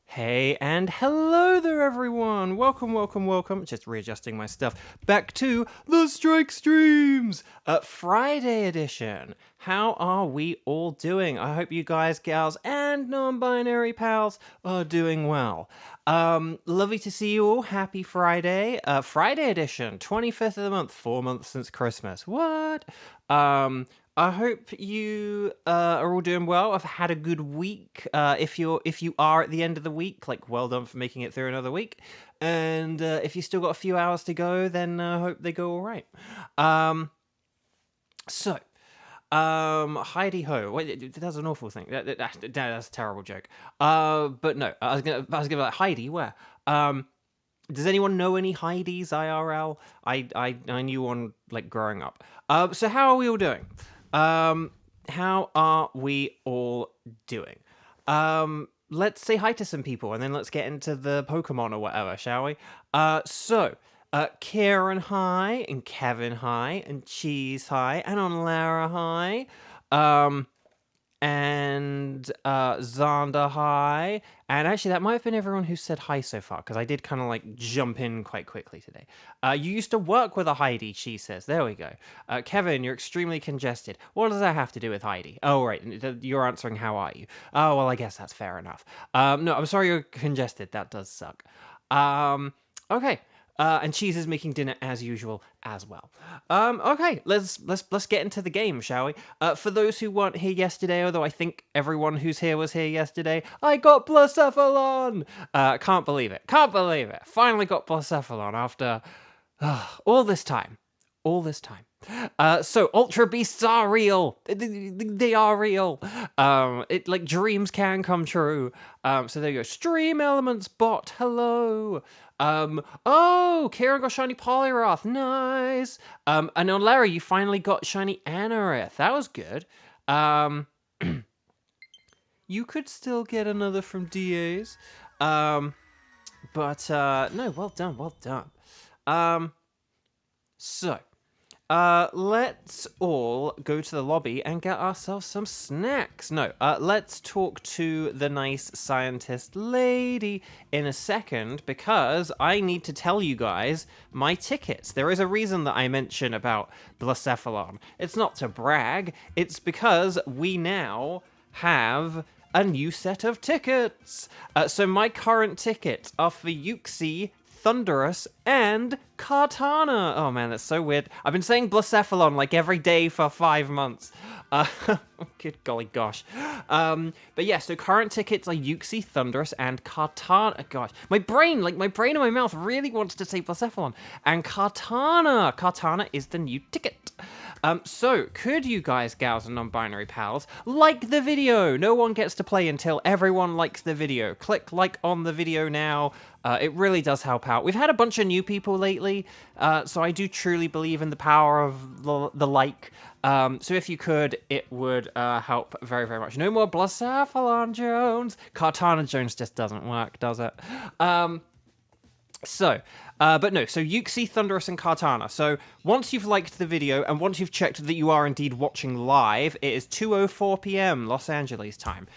Hey and hello there everyone! Welcome, just readjusting my stuff, back to the Strike Streams! Friday edition! How are we all doing? I hope you guys, gals, and non-binary pals are doing well. Lovely to see you all, happy Friday. Friday edition, 25th of the month, 4 months since Christmas. What? I hope you are all doing well. I've had a good week. If you are at the end of the week, like, well done for making it through another week. And if you still got a few hours to go, then I hope they go all right. Heidi ho. Wait, that's an awful thing. That's a terrible joke. But no, I was gonna be like, Heidi, where? Does anyone know any Heidis IRL? I knew one like growing up. So how are we all doing? How are we all doing? Let's say hi to some people and then let's get into the Pokemon or whatever, shall we? Kieran hi, and Kevin hi, and Cheese hi, and on Lara hi. And Xander hi. And actually, that might have been everyone who said hi so far, because I did kind of like jump in quite quickly today. You used to work with a Heidi, she says. There we go. Kevin, you're extremely congested. What does that have to do with Heidi? Oh, right. You're answering, how are you? Oh, well, I guess that's fair enough. No, I'm sorry you're congested. That does suck. Okay. And Cheese is making dinner as usual as well. Okay, let's get into the game, shall we? For those who weren't here yesterday, although I think everyone who's here was here yesterday, I got Blacephalon! Can't believe it. Finally got Blacephalon after all this time. So Ultra Beasts are real. They are real. It like dreams can come true. So there you go. Stream Elements bot. Hello. Oh, Kieran got shiny Poliwrath. Nice. And on Larry, you finally got shiny Anorith. That was good. You could still get another from DAs. No, well done. Let's all go to the lobby and get ourselves some snacks. No, let's talk to the nice scientist lady in a second, because I need to tell you guys my tickets. There is a reason that I mention about Blacephalon. It's not to brag, it's because we now have a new set of tickets. So my current tickets are for Uxie, Thunderous, and Kartana. Oh man, that's so weird. I've been saying Blacephalon like every day for 5 months. Good golly gosh. But yeah, so current tickets are Uxie, Thunderous, and Kartana. Gosh, my brain in my mouth really wants to say Blacephalon. And Kartana. Kartana is the new ticket. So, could you guys, gals and non-binary pals, like the video? No one gets to play until everyone likes the video. Click like on the video now. It really does help out. We've had a bunch of new people lately, so I do truly believe in the power of the like. So if you could, it would help very, very much. No more Blacephalon Jones. Kartana Jones just doesn't work, does it? So Uxie, Thunderous, and Kartana. So, once you've liked the video, and once you've checked that you are indeed watching live, it is 2:04 p.m. Los Angeles time.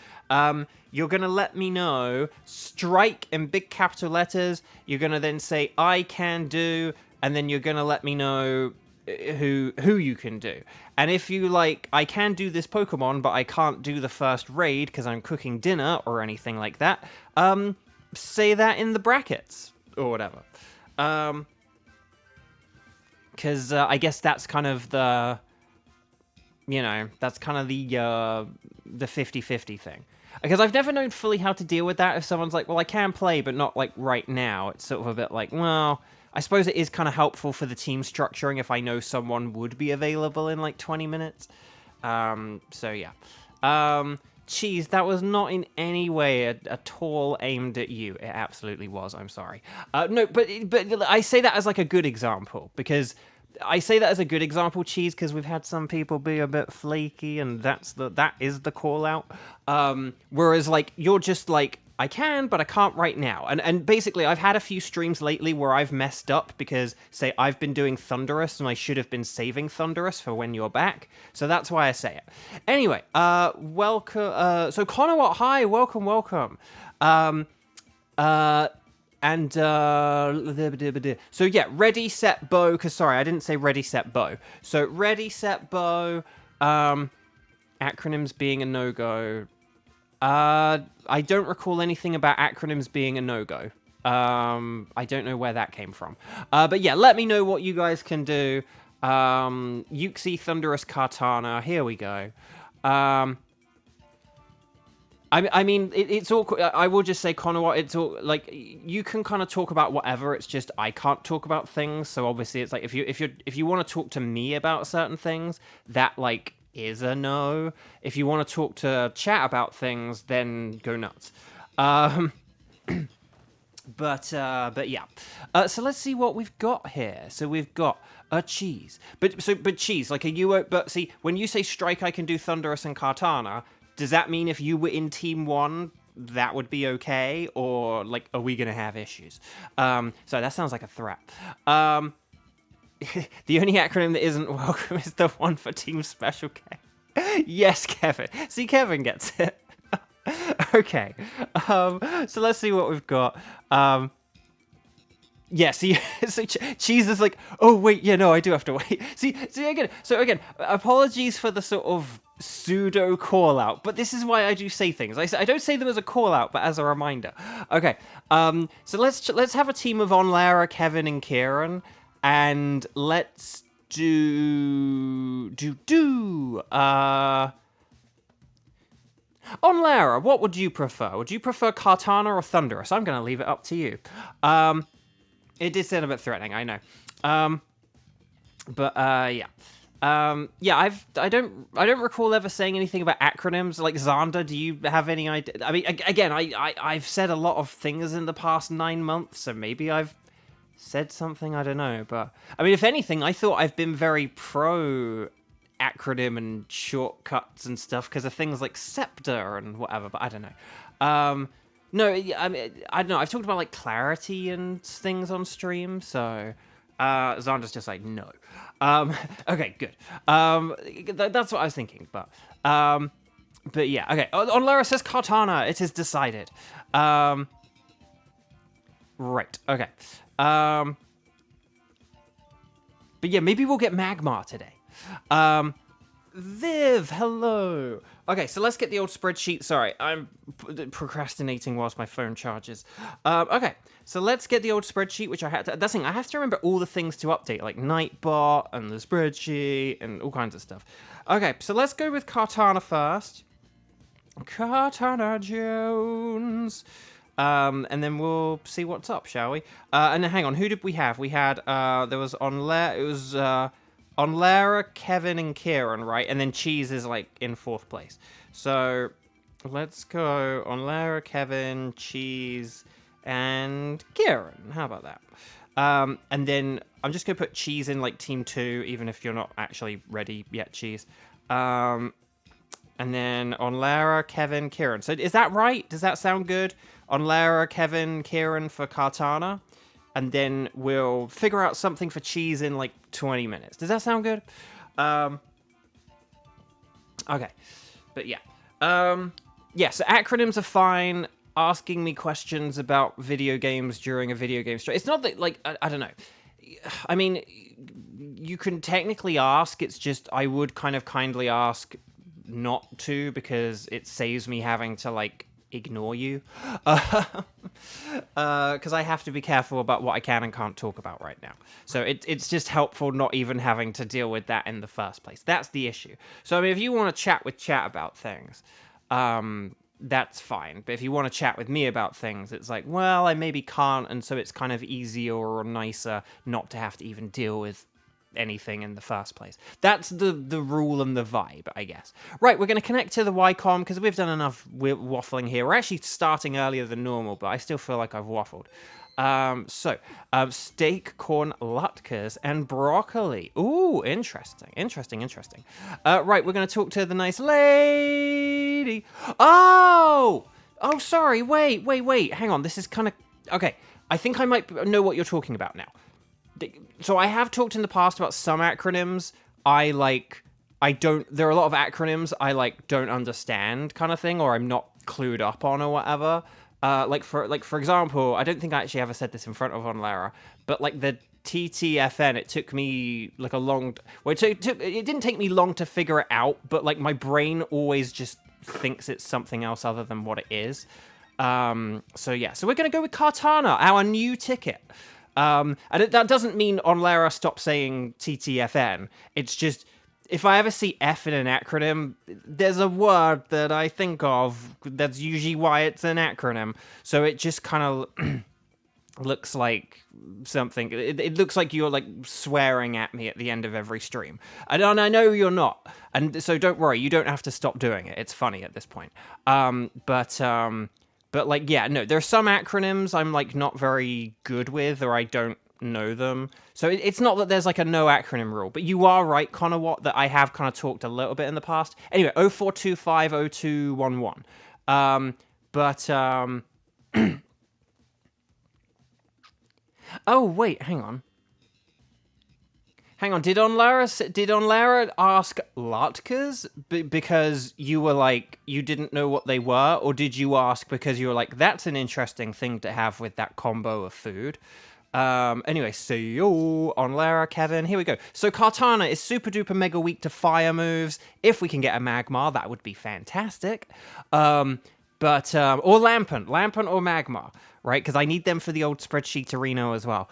You're going to let me know, strike in big capital letters, you're going to then say, I can do, and then you're going to let me know who you can do. And if you like, I can do this Pokemon, but I can't do the first raid because I'm cooking dinner or anything like that, say that in the brackets. Or whatever. Because I guess that's kind of the, that's kind of the 50-50 thing. Because I've never known fully how to deal with that. If someone's like, well, I can play, but not like right now. It's sort of a bit like, well, I suppose it is kind of helpful for the team structuring if I know someone would be available in like 20 minutes. So yeah. Cheese, that was not in any way at all aimed at you. It absolutely was. I'm sorry. No, but I say that as like a good example, because I say that as a good example, Cheese, because we've had some people be a bit flaky, and that is the call out. Whereas like you're just like, I can, but I can't right now. And basically, I've had a few streams lately where I've messed up because, say, I've been doing Thunderous and I should have been saving Thunderous for when you're back. So that's why I say it. Anyway, welcome. So Conowat, hi, welcome. And so yeah, ready, set, bow. Because sorry, I didn't say ready, set, bow. So ready, set, bow. Acronyms being a no-go. I don't recall anything about acronyms being a no-go. I don't know where that came from. But yeah, let me know what you guys can do. Yuxi, Thunderous, Kartana. Here we go. I mean, it's all. I will just say, Connor, it's all like you can kind of talk about whatever. It's just I can't talk about things. So obviously, it's like if you want to talk to me about certain things, that like is a no. If you want to talk to chat about things, then go nuts. But yeah. So let's see what we've got here. So we've got a cheese. But cheese, like but see, when you say strike, I can do Thunderous and Kartana. Does that mean if you were in Team 1, that would be okay? Or, like, are we going to have issues? So that sounds like a threat. The only acronym that isn't welcome is the one for Team Special K. Yes, Kevin. See, Kevin gets it. Okay. So let's see what we've got. Yeah, see, so Cheese is like, oh, wait, yeah, no, I do have to wait. See, again, apologies for the sort of pseudo call-out, but this is why I do say things. I don't say them as a call-out, but as a reminder. Okay, so let's have a team of Onlara, Kevin, and Kieran, and let's Onlara, what would you prefer? Would you prefer Kartana or Thunderous? I'm going to leave it up to you. It did sound a bit threatening, I know. Yeah. Yeah, I don't recall ever saying anything about acronyms. Like, Xander, do you have any idea? I mean, again, I've said a lot of things in the past 9 months, so maybe I've said something, I don't know. But, I mean, if anything, I thought I've been very pro acronym and shortcuts and stuff because of things like Scepter and whatever, but I don't know. No, I mean, I don't know. I've talked about, like, clarity and things on stream, so Xander's just like, no. Okay, good. That's what I was thinking, but yeah, okay. Onlara says Kartana. It is decided. Right, okay. But yeah, maybe we'll get Magmar today. Viv, hello. Okay, so let's get the old spreadsheet. Sorry, I'm procrastinating whilst my phone charges. Okay, so let's get the old spreadsheet, which I had to... That's the thing, I have to remember all the things to update, like Nightbot and the spreadsheet and all kinds of stuff. Okay, so let's go with Kartana first. Kartana Jones. And then we'll see what's up, shall we? And then hang on, who did we have? We had, there was Onlara, it was, Onlara, Kevin, and Kieran, right? And then Cheese is, like, in 4th place. So, let's go Onlara, Kevin, Cheese, and Kieran. How about that? And then I'm just going to put Cheese in, like, Team 2, even if you're not actually ready yet, Cheese. And then Onlara, Kevin, Kieran. So, is that right? Does that sound good? Onlara, Kevin, Kieran for Kartana. And then we'll figure out something for Cheese in, like, 20 minutes. Does that sound good? Okay. But, yeah. Yeah, so acronyms are fine. Asking me questions about video games during a video game stream. It's not that, like, I don't know. I mean, you can technically ask. It's just I would kind of kindly ask not to because it saves me having to, like, ignore you, because I have to be careful about what I can and can't talk about right now. So it's just helpful not even having to deal with that in the first place. That's the issue. So I mean, if you want to chat with chat about things, that's fine. But if you want to chat with me about things, it's like, well, I maybe can't, and so it's kind of easier or nicer not to have to even deal with anything in the first place. That's the rule and the vibe, I guess. Right, we're going to connect to the Ycom because we've done enough waffling here. We're actually starting earlier than normal, but I still feel like I've waffled. Steak, corn, latkes, and broccoli. Ooh, interesting. Right, we're going to talk to the nice lady. Oh, sorry, wait. Hang on, this is kind of... Okay, I think I might know what you're talking about now. So I have talked in the past about some acronyms there are a lot of acronyms I, like, don't understand kind of thing, or I'm not clued up on or whatever. For example, I don't think I actually ever said this in front of Onlara, but like the TTFN, it took me like a long. Well, it didn't take me long to figure it out, but like my brain always just thinks it's something else other than what it is. So yeah, so we're gonna go with Kartana, our new ticket. And that doesn't mean Onlara stop saying TTFN. It's just, if I ever see F in an acronym, there's a word that I think of that's usually why it's an acronym. So it just kind of looks like something. It looks like you're like swearing at me at the end of every stream. And I know you're not. And so don't worry, you don't have to stop doing it. It's funny at this point. But like, yeah, no, there's some acronyms I'm like not very good with, or I don't know them. So it's not that there's like a no acronym rule, but you are right, Connor Watt, that I have kind of talked a little bit in the past. Anyway, 04250211. Oh wait, hang on. Did Onlara ask latkes because you were like, you didn't know what they were? Or did you ask because you were like, that's an interesting thing to have with that combo of food? Anyway, so Onlara, Kevin, here we go. So Kartana is super duper mega weak to fire moves. If we can get a Magmar, that would be fantastic. Or Lampent or Magmar, right? Because I need them for the old spreadsheet arena as well.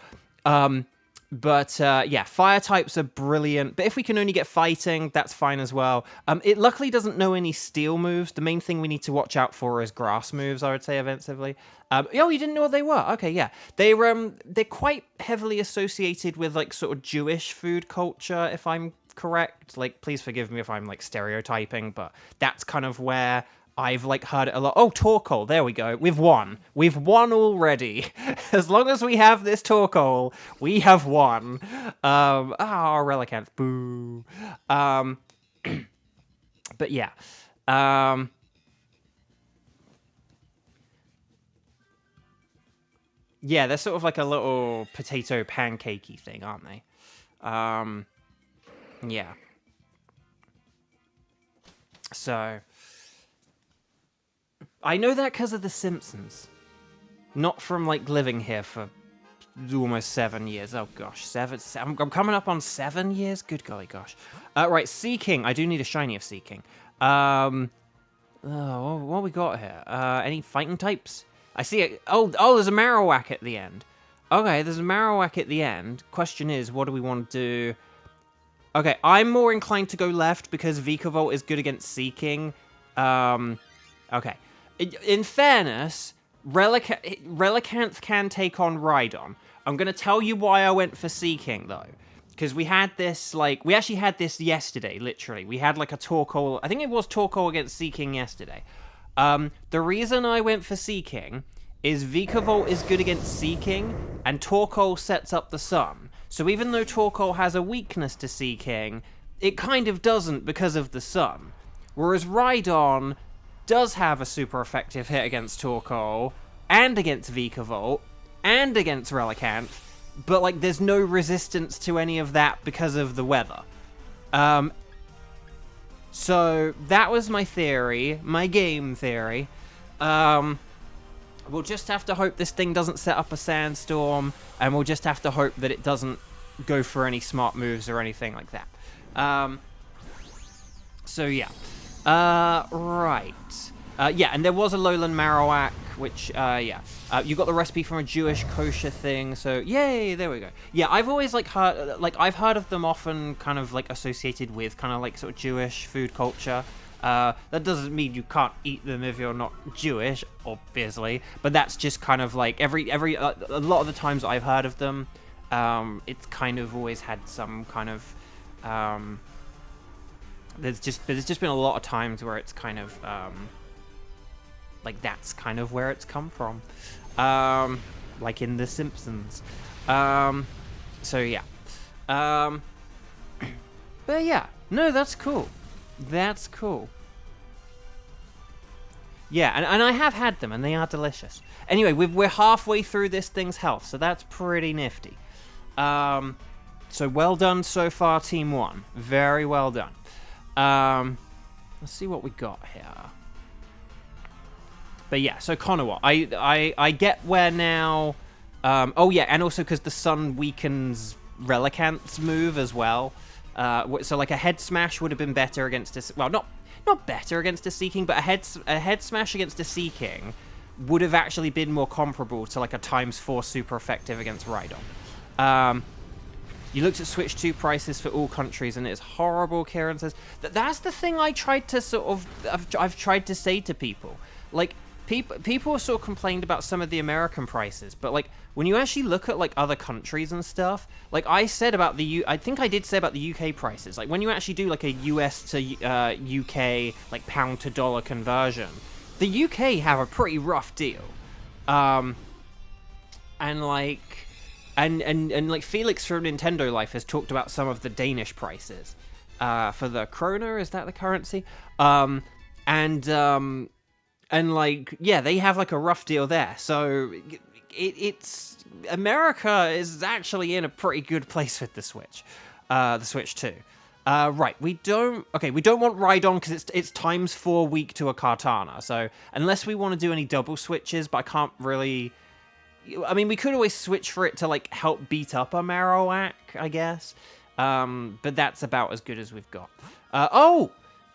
Yeah, fire types are brilliant, but if we can only get fighting, that's fine as well. It luckily doesn't know any steel moves. The main thing we need to watch out for is grass moves, I would say, eventually. Oh, you didn't know what they were? Okay, yeah. They're quite heavily associated with, like, sort of Jewish food culture, if I'm correct. Like, please forgive me if I'm, like, stereotyping, but that's kind of where I've, like, heard it a lot. Oh, Torkoal, there we go. We've won. We've won already. As long as we have this Torkoal, we have won. Relicanth, boo. But yeah. Yeah, they're sort of like a little potato pancakey thing, aren't they? Yeah. So I know that because of The Simpsons. Not from, like, living here for almost 7 years. Oh, gosh. I'm coming up on 7 years? Good golly gosh. Right, Seeking. I do need a shiny of Seeking. What we got here? Any fighting types? I see it. Oh, there's a Marowak at the end. Okay, there's a Marowak at the end. Question is, what do we want to do? Okay, I'm more inclined to go left because Vikavolt is good against Seeking. Okay. In fairness, Relicanth can take on Rhydon. I'm going to tell you why I went for Seeking, though. Because we had this, like... We actually had this yesterday, literally. We had, like, a Torkoal... I think it was Torkoal against Seeking yesterday. The reason I went for Seeking is Vikavolt is good against Seeking, and Torkoal sets up the sun. So even though Torkoal has a weakness to Seeking, it kind of doesn't because of the sun. Whereas Rhydon does have a super effective hit against Torkoal, and against Vikavolt, and against Relicanth, but, like, there's no resistance to any of that because of the weather. So, that was my theory, my game theory. We'll just have to hope this thing doesn't set up a sandstorm, and we'll just have to hope that it doesn't go for any smart moves or anything like that. So, yeah. Right. Yeah, and there was a Lowland Marowak, which, yeah. You got the recipe from a Jewish kosher thing, so yay, there we go. Yeah, I've always, like, I've heard of them often kind of, like, associated with kind of, like, sort of Jewish food culture. That doesn't mean you can't eat them if you're not Jewish, obviously, but that's just kind of, like, a lot of the times I've heard of them, it's kind of always had some kind of, there's just been a lot of times where it's kind of, like, that's kind of where it's come from. Like in The Simpsons. So, yeah. But, yeah. No, that's cool. That's cool. Yeah, and I have had them, and they are delicious. Anyway, we're halfway through this thing's health, so that's pretty nifty. So, well done so far, Team 1. Very well done. Let's see what we got here. But yeah, so Konoha, I get where now. Oh yeah, and also because the sun weakens Relicant's move as well. So like a head smash would have been better against a, well, not better against a Seeking, but a head smash against a Seeking would have actually been more comparable to like a ×4 super effective against Rhydon. You looked at Switch 2 prices for all countries and it's horrible, Kieran says. That's the thing I tried to sort of, I've tried to say to people. Like, people have sort of complained about some of the American prices, but like, when you actually look at like other countries and stuff, like I said about I think I did say about the UK prices, like when you actually do like a US to UK, like pound to dollar conversion, the UK have a pretty rough deal. And like, and like Felix from Nintendo Life has talked about some of the Danish prices for the kroner. Is that the currency? And like, yeah, they have like a rough deal there. So it's America is actually in a pretty good place with the Switch 2. Right, we don't want Rhydon because it's ×4 weak to a Kartana. So unless we want to do any double switches, but I can't really. I mean, we could always switch for it to, like, help beat up a Marowak, I guess. But that's about as good as we've got.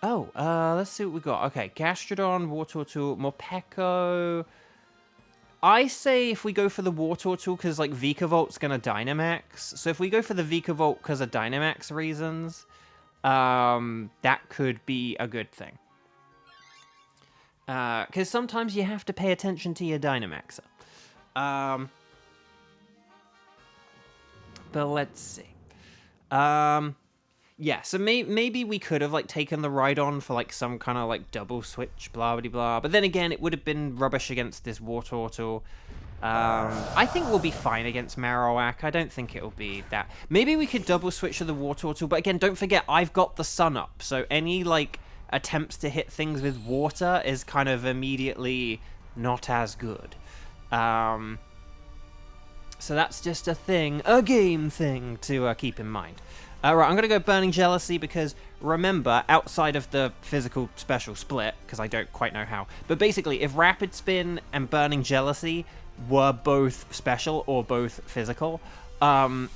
Let's see what we got. Okay, Gastrodon, Wartortle, Morpeko. I say if we go for the Wartortle, because, like, Vikavolt gonna Dynamax. So if we go for the Vikavolt because of Dynamax reasons, that could be a good thing. Because sometimes you have to pay attention to your Dynamaxer. But let's see. Yeah, so maybe we could have, like, taken the Rhydon for, like, some kind of, like, double switch, blah, blah, blah. But then again, it would have been rubbish against this Wartortle. I think we'll be fine against Marowak. I don't think it'll be that. Maybe we could double switch to the Wartortle, but again, don't forget, I've got the sun up. So any, like, attempts to hit things with water is kind of immediately not as good. So that's just a game thing to keep in mind. Right, I'm going to go Burning Jealousy because, remember, outside of the physical special split, because I don't quite know how, but basically, if Rapid Spin and Burning Jealousy were both special or both physical, Burning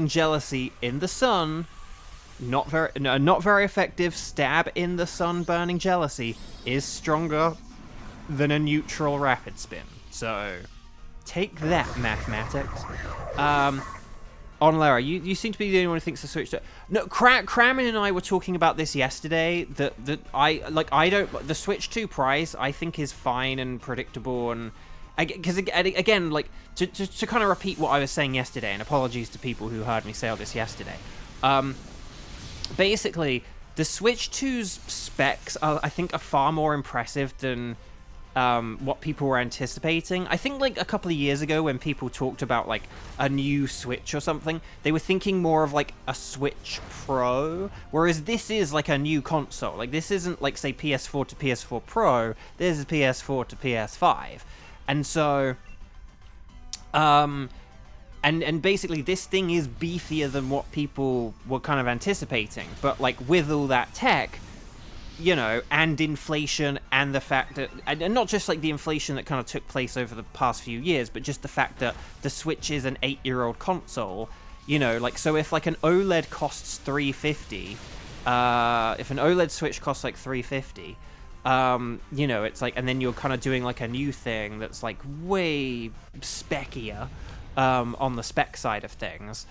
Jealousy in the sun, not very effective, stab in the sun Burning Jealousy is stronger than a neutral Rapid Spin. So, take that, mathematics. On Lara, you seem to be the only one who thinks the Switch. No, Kramen and I were talking about this yesterday. The Switch 2 price I think is fine and predictable, and because again, like to kind of repeat what I was saying yesterday, and apologies to people who heard me say all this yesterday. Basically, the Switch 2's specs I think are far more impressive than what people were anticipating. I think like a couple of years ago when people talked about like a new Switch or something, they were thinking more of like a Switch Pro, whereas this is like a new console. Like this isn't like say PS4 to PS4 Pro, this is PS4 to PS5. And so and basically this thing is beefier than what people were kind of anticipating, but like with all that tech, you know, and inflation, and the fact that, and not just like the inflation that kind of took place over the past few years, but just the fact that the Switch is an 8-year-old console, you know, like, so if like an OLED costs $350, if an OLED Switch costs like $350, you know, it's like, and then you're kind of doing like a new thing that's like way speckier, on the spec side of things,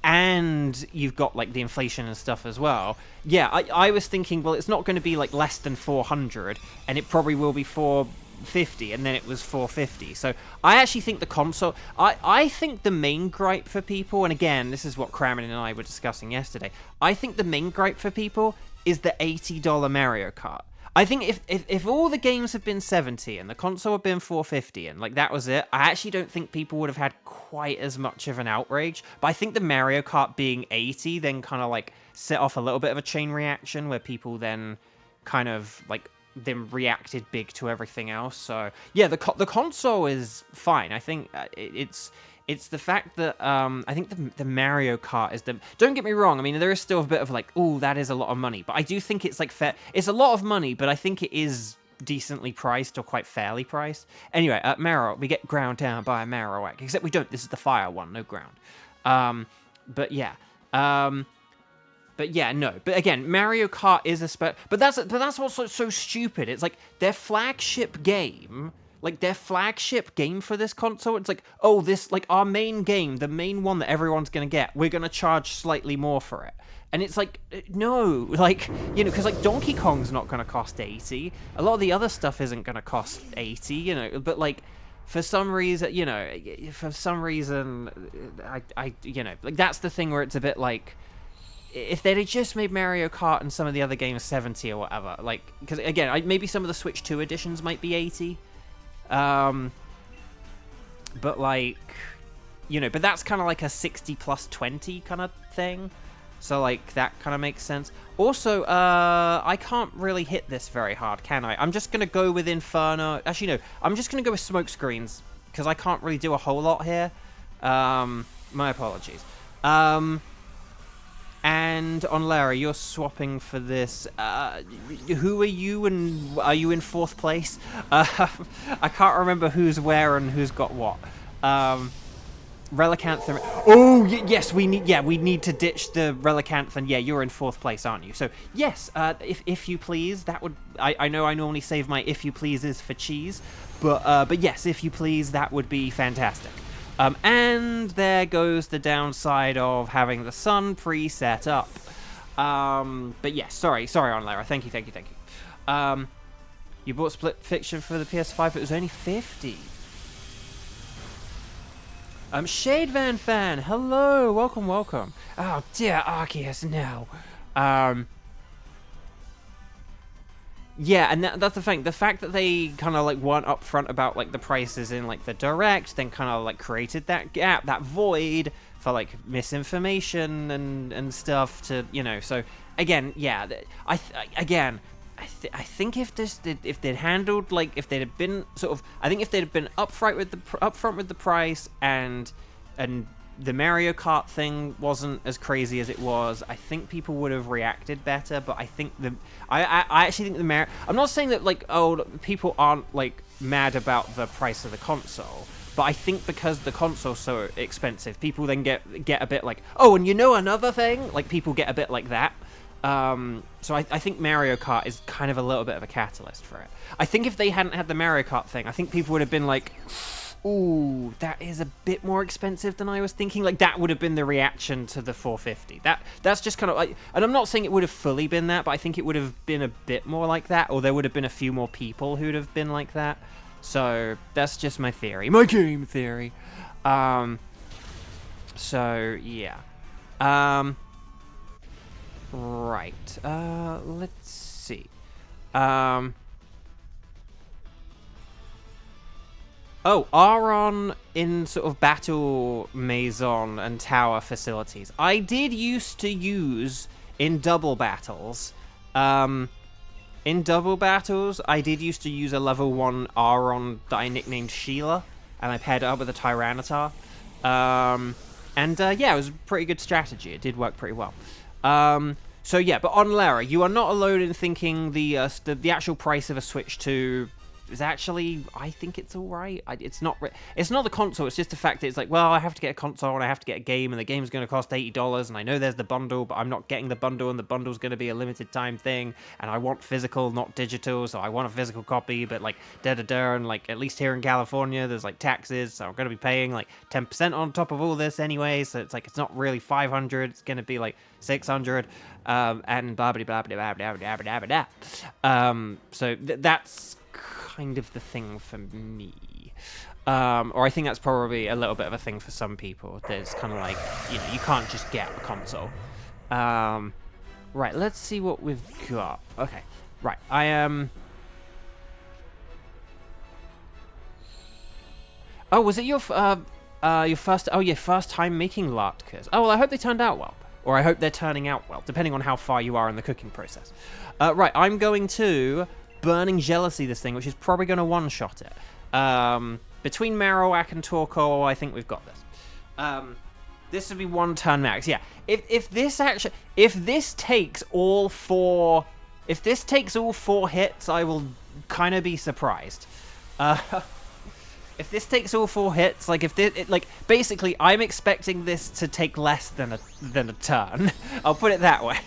and you've got like the inflation and stuff as well. Yeah, I was thinking, well, it's not going to be like less than 400, and it probably will be 450, and then it was 450. So I actually think the console, I think the main gripe for people, and again, this is what Kramen and I were discussing yesterday, I think the main gripe for people is the $80 Mario Kart. I think if all the games had been 70 and the console had been 450 and like that was it, I actually don't think people would have had quite as much of an outrage. But I think the Mario Kart being 80 then kind of like set off a little bit of a chain reaction where people then kind of like then reacted big to everything else. So yeah, the console is fine. I think it's the fact that I think the Mario Kart is the... Don't get me wrong, I mean, there is still a bit of like, ooh, that is a lot of money. But I do think it's like fair. It's a lot of money, but I think it is decently priced or quite fairly priced. Anyway, Marowak, we get ground down by a Marowak, except we don't. This is the fire one, no ground. But yeah. But yeah, no. But again, Mario Kart is a but that's what's so stupid. It's like their flagship game, for this console. It's like, oh, this, like, our main game, the main one that everyone's gonna get, we're gonna charge slightly more for it. And it's like, no, like, you know, because like Donkey Kong's not gonna cost 80. A lot of the other stuff isn't gonna cost 80, you know. But like, for some reason, you know, I you know, like, that's the thing where it's a bit like, if they'd just made Mario Kart and some of the other games 70 or whatever, like, because again, maybe some of the Switch 2 editions might be 80, but like, you know, but that's kind of like a 60 plus 20 kind of thing, so like that kind of makes sense. Also, I can't really hit this very hard, can I? I'm just gonna go with Inferno. Actually, no, I'm just gonna go with smoke screens because I can't really do a whole lot here. My apologies. And on Lara, you're swapping for this. Who are you, and are you in 4th place? I can't remember who's where and who's got what. Relicantha. Oh, yes, we need to ditch the Relicantha. Yeah, you're in 4th place, aren't you? So yes, if you please, that would. I know I normally save my if you pleases for cheese, but yes, if you please, that would be fantastic. And there goes the downside of having the sun preset up. But yes, sorry on Lara. Thank you. You bought Split Fiction for the PS5, it was only 50. Shade Van Fan, hello, welcome. Oh dear, Arceus, no. Yeah, and that's the thing. The fact that they kind of like weren't upfront about like the prices in like the direct, then kind of like created that gap, that void for like misinformation and stuff to, you know. So again, yeah, I think if they'd handled, like, if they'd have been sort of, I think if they'd have been upfront with the price and the Mario Kart thing wasn't as crazy as it was, I think people would have reacted better. But I think I actually think I'm not saying that, like, oh, people aren't like mad about the price of the console, but I think because the console's so expensive, people then get a bit like, oh, and you know another thing, like, people get a bit like that. So I think Mario Kart is kind of a little bit of a catalyst for it. I think if they hadn't had the Mario Kart thing, I think people would have been like, ooh, that is a bit more expensive than I was thinking. Like, that would have been the reaction to the 450. That's just kind of like, and I'm not saying it would have fully been that, but I think it would have been a bit more like that, or there would have been a few more people who'd have been like that. So that's just my theory, my game theory. So yeah. Right. Let's see. Oh, Aron in sort of battle maison and tower facilities. I did used to use in double battles. I did used to use a level 1 Aron that I nicknamed Sheila, and I paired it up with a Tyranitar. Yeah, it was a pretty good strategy. It did work pretty well. So yeah, but on Lara, you are not alone in thinking the actual price of a Switch 2 is actually, I think it's alright. It's not the console, it's just the fact that it's like, well, I have to get a console and I have to get a game, and the game's going to cost $80, and I know there's the bundle, but I'm not getting the bundle, and the bundle's going to be a limited time thing, and I want physical, not digital, so I want a physical copy, but like, and like, at least here in California, there's like taxes, so I'm going to be paying like 10% on top of all this anyway, so it's like, it's not really 500, it's going to be like 600, and blah blah blah blah blah blah blah blah blah. So that's kind of the thing for me, or I think that's probably a little bit of a thing for some people. There's kind of like, you know, you can't just get a console. Right, let's see what we've got. Okay, right, I am. Oh, was it your first? Oh, yeah, first time making latkes. Oh well, I hope they turned out well, or I hope they're turning out well, depending on how far you are in the cooking process. Right, I'm going to Burning Jealousy this thing, which is probably going to one-shot it. Between Marowak and Torkoal, I think we've got this. This would be 1 turn max. Yeah, if this takes all 4, If this takes all 4 hits, I will kind of be surprised. If this takes all 4 hits, like if this, like basically, I'm expecting this to take less than a turn. I'll put it that way.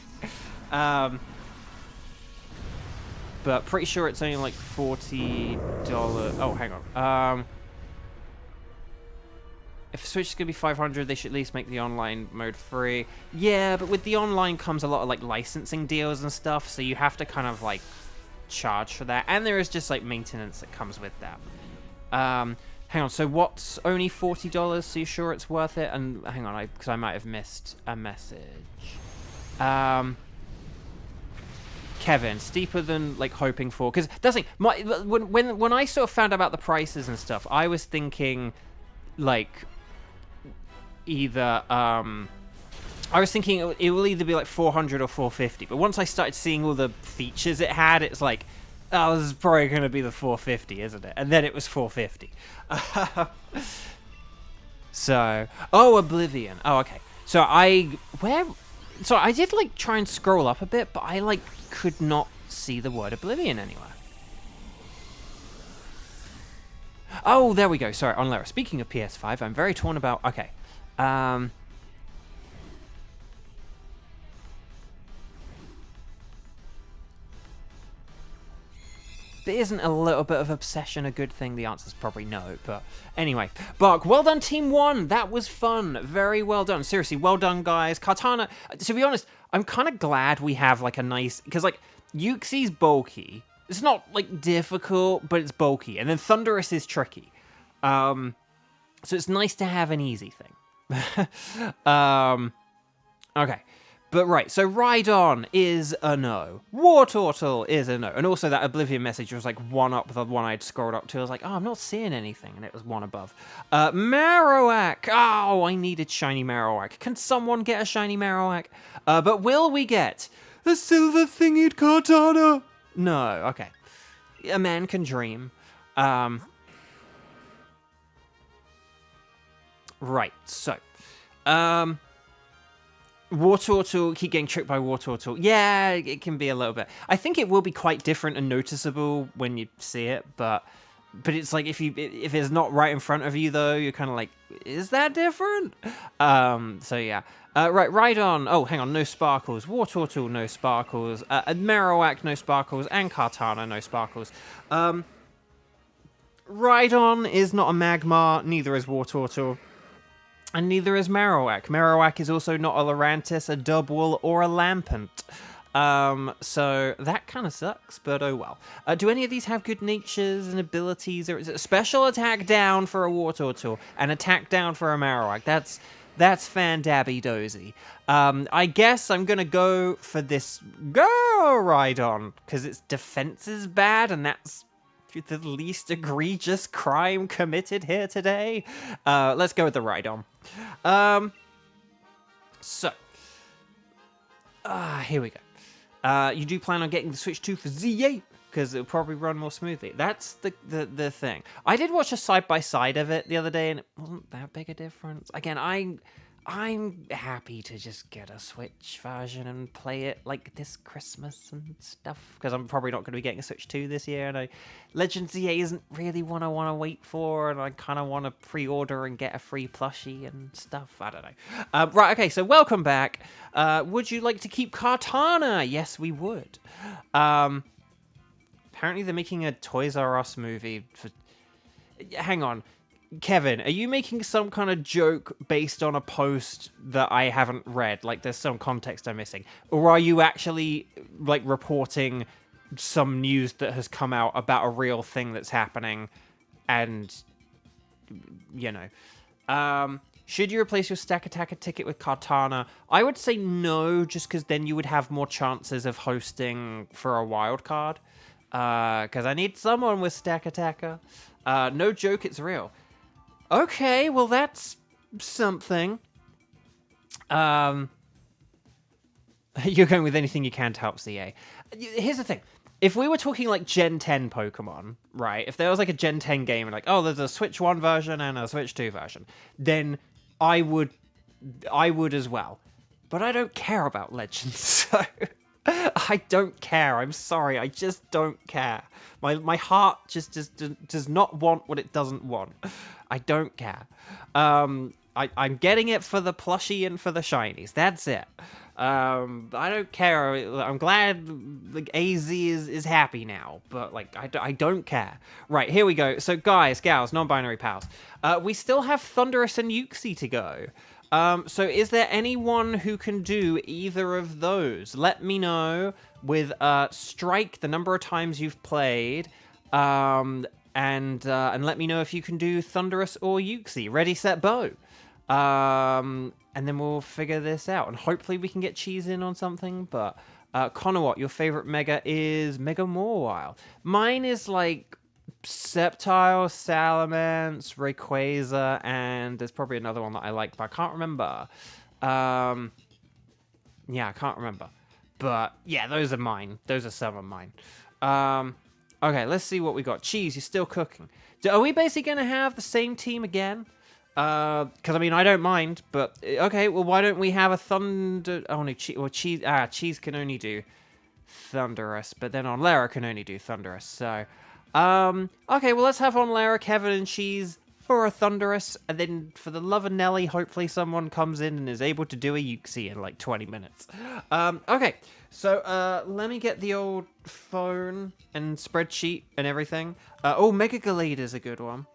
But pretty sure it's only like $40. Oh, hang on. If Switch is gonna be 500, they should at least make the online mode free. Yeah, but with the online comes a lot of like licensing deals and stuff, so you have to kind of like charge for that, and there is just like maintenance that comes with that. Hang on, so what's only $40? So you sure it's worth it? And hang on, because I might have missed a message. Kevin, steeper than like hoping for, because that's like when I sort of found out about the prices and stuff, I was thinking like either I was thinking it will either be like 400 or 450, but once I started seeing all the features it had, it's like, oh, this is probably going to be the 450, isn't it? And then it was 450. So, oh, Oblivion. Oh, okay. So I did like try and scroll up a bit, but I like could not see the word Oblivion anywhere. Oh, there we go. Sorry, on Lara. Speaking of PS5, I'm very torn about... Okay. But isn't a little bit of obsession a good thing? The answer's probably no, but anyway. Bark, well done, Team 1. That was fun. Very well done. Seriously, well done, guys. Kartana, to be honest, I'm kind of glad we have, like, a nice... Because, like, Yuxi's bulky. It's not, like, difficult, but it's bulky. And then Thunderous is tricky. So it's nice to have an easy thing. Okay. But right, so Rhydon is a no. War Turtle is a no. And also that Oblivion message was like one up the one I'd scrolled up to. I was like, oh, I'm not seeing anything. And it was one above. Marowak. Oh, I needed shiny Marowak. Can someone get a shiny Marowak? But will we get the silver thingied Kartana? No, okay. A man can dream. Right, so. War Turtle, keep getting tricked by War Turtle. Yeah, it can be a little bit. I think it will be quite different and noticeable when you see it, but it's like if it's not right in front of you though, you're kind of like, is that different? So yeah. Right, Rhydon. Oh, hang on, no sparkles. War Turtle, no sparkles. Marowak, no sparkles, and Kartana, no sparkles. Rhydon is not a Magmar, neither is War Turtle. And neither is Marowak. Marowak is also not a Lurantis, a Dubwool, or a Lampent. So that kind of sucks, but oh well. Do any of these have good natures and abilities? Or is it a special attack down for a War Turtle and attack down for a Marowak? That's fan-dabby-dozy. I guess I'm gonna go for this Rhydon, because its defense is bad, and that's the least egregious crime committed here today. Let's go with the Rhydon. Here we go. You do plan on getting the Switch 2 for Z8, because it'll probably run more smoothly. That's the thing. I did watch a side-by-side of it the other day, and it wasn't that big a difference. Again, I'm happy to just get a Switch version and play it like this Christmas and stuff, because I'm probably not going to be getting a Switch 2 this year, and Legend ZA isn't really what I want to wait for, and I kind of want to pre-order and get a free plushie and stuff. I don't know. Right, okay, so welcome back. Would you like to keep Kartana? Yes, we would. Apparently they're making a Toys R Us movie for... Hang on. Kevin, are you making some kind of joke based on a post that I haven't read? Like, there's some context I'm missing. Or are you actually, like, reporting some news that has come out about a real thing that's happening? And, you know. Should you replace your Stack Attacker ticket with Kartana? I would say no, just because then you would have more chances of hosting for a wild card. Because I need someone with Stack Attacker. No joke, it's real. Okay, well that's something. You're going with anything you can to help CA. Here's the thing. If we were talking like Gen 10 Pokemon, right? If there was like a Gen 10 game and like, oh, there's a Switch 1 version and a Switch 2 version, then I would as well. But I don't care about Legends, so I don't care. I'm sorry. I just don't care. My heart just does not want what it doesn't want. I don't care. I'm getting it for the plushie and for the shinies. That's it. I don't care. I'm glad like AZ is happy now, but like I don't care. Right, here we go. So guys, gals, non-binary pals, we still have Thunderous and Uxie to go. So is there anyone who can do either of those? Let me know with strike the number of times you've played, and let me know if you can do Thunderous or Uxie. Ready, set, bow. And then we'll figure this out, and hopefully we can get cheese in on something. But Conowat, your favorite mega is Mega Mawile. Mine is like Sceptile, Salamence, Rayquaza, and there's probably another one that I like, but I can't remember. Yeah, I can't remember. But yeah, those are mine. Those are some of mine. Okay, let's see what we got. Cheese, you're still cooking. Are we basically going to have the same team again? Because, I mean, I don't mind, but... Okay, well, why don't we have a Thunder... Oh, no, Cheese... Cheese can only do Thunderous, but then Onlara can only do Thunderous, so... Okay, well, let's have Onlara, Kevin, and Cheese for a Thunderous, and then for the love of Nelly, hopefully someone comes in and is able to do a Uxie in, like, 20 minutes. Okay, so, let me get the old phone and spreadsheet and everything. Oh, Mega Galade is a good one.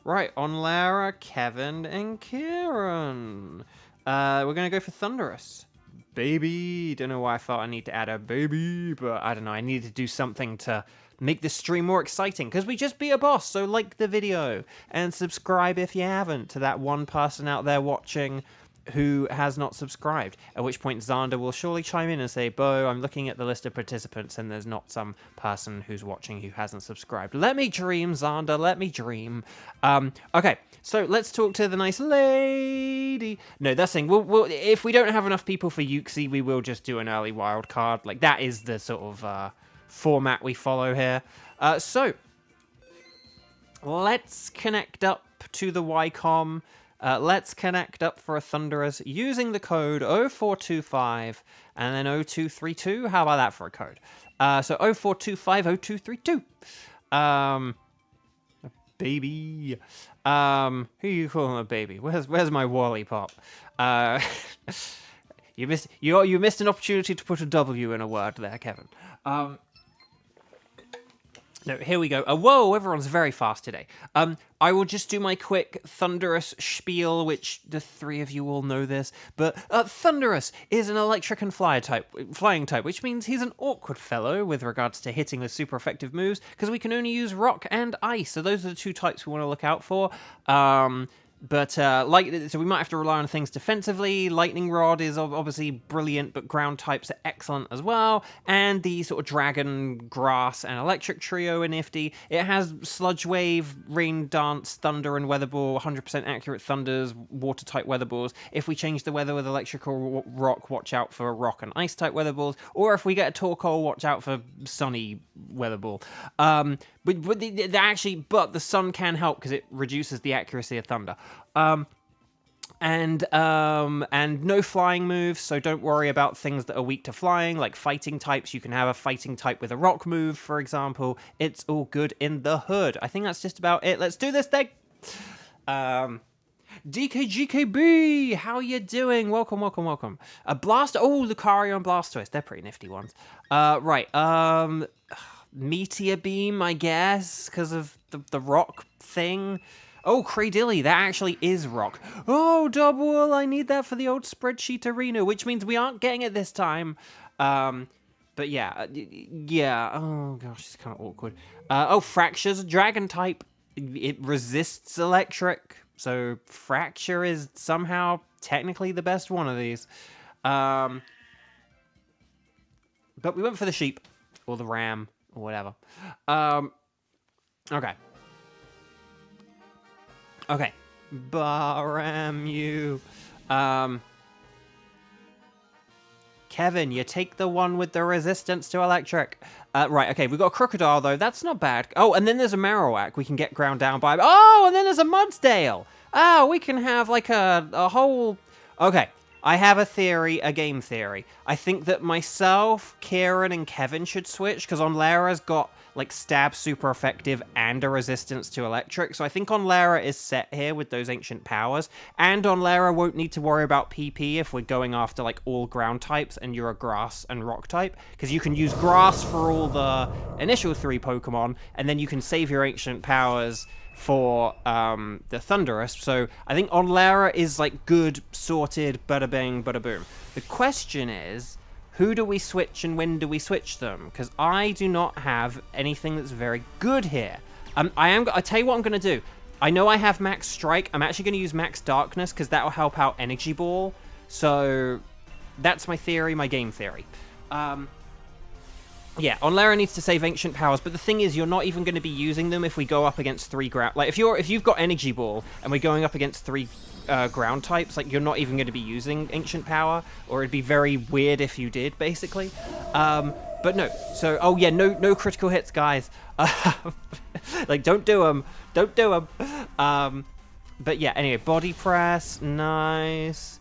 Right, Onlara, Kevin, and Kieran. We're gonna go for Thunderous. Baby. Don't know why I thought I need to add a baby, but I don't know. I needed to do something to make this stream more exciting, because we just beat a boss, so like the video, and subscribe if you haven't to that one person out there watching who has not subscribed, at which point Xander will surely chime in and say, Bo, I'm looking at the list of participants and there's not some person who's watching who hasn't subscribed. Let me dream, Xander, let me dream. Okay, so let's talk to the nice lady. No, that's thing. We'll, if we don't have enough people for Uxie, we will just do an early wild card. Like, that is the sort of format we follow here. So, let's connect up to the YCOM. Let's connect up for a Thunderous using the code 0425 and then 0232. How about that for a code? So 0425 0232. Baby. Who are you calling a baby? Where's my Wally Pop? You missed an opportunity to put a W in a word there, Kevin. No, here we go. Whoa, everyone's very fast today. I will just do my quick Thunderous spiel, which the three of you all know this, but Thunderous is an electric and flying type, which means he's an awkward fellow with regards to hitting with super effective moves, because we can only use rock and ice, so those are the two types we want to look out for. So we might have to rely on things defensively. Lightning Rod is obviously brilliant, but ground types are excellent as well. And the sort of Dragon, Grass, and Electric trio are nifty. It has Sludge Wave, Rain Dance, Thunder, and Weather Ball, 100% accurate Thunders, Water-type Weather Balls. If we change the weather with Electric or Rock, watch out for Rock and Ice-type Weather Balls. Or if we get a Torkoal, watch out for Sunny Weather Ball. But the sun can help because it reduces the accuracy of Thunder. And no flying moves, so don't worry about things that are weak to flying, like fighting types. You can have a fighting type with a rock move, for example. It's all good in the hood. I think that's just about it. Let's do this thing! DKGKB, how you doing? Welcome. Lucario and Blastoise, they're pretty nifty ones. Meteor Beam, I guess, because of the rock thing. Oh, Cradilly, that actually is rock. Oh, Double, I need that for the old spreadsheet arena, which means we aren't getting it this time. But yeah. Oh, gosh, it's kind of awkward. Fracture's a dragon type. It resists electric, so Fracture is somehow technically the best one of these. But we went for the sheep, or the ram, or whatever. Okay. Baramu. Kevin, you take the one with the resistance to electric. Right, okay, we've got a Crocodile, though. That's not bad. Oh, and then there's a Marowak we can get ground down by. Oh, and then there's a Mudsdale. Oh, we can have like a whole... Okay, I have a theory, a game theory. I think that myself, Kieran, and Kevin should switch, because Onlera's got like stab super effective and a resistance to electric. So I think Onlera is set here with those ancient powers. And Onlera won't need to worry about PP if we're going after like all ground types and you're a grass and rock type. Because you can use grass for all the initial 3 Pokemon, and then you can save your ancient powers for the Thunderous. So I think Onlera is like good, sorted, bada bing, bada boom. The question is, who do we switch and when do we switch them? Because I do not have anything that's very good here. I tell you what I'm going to do. I know I have Max Strike. I'm actually going to use Max Darkness because that will help out Energy Ball. So that's my theory, my game theory. Yeah, Onlera needs to save ancient powers, but the thing is, you're not even going to be using them if we go up against 3 ground. Like if you've got Energy Ball and we're going up against 3 ground types, like you're not even going to be using ancient power, or it'd be very weird if you did, basically. But no. So oh yeah, no critical hits, guys. Like don't do them, don't do them. But yeah, anyway, body press, nice.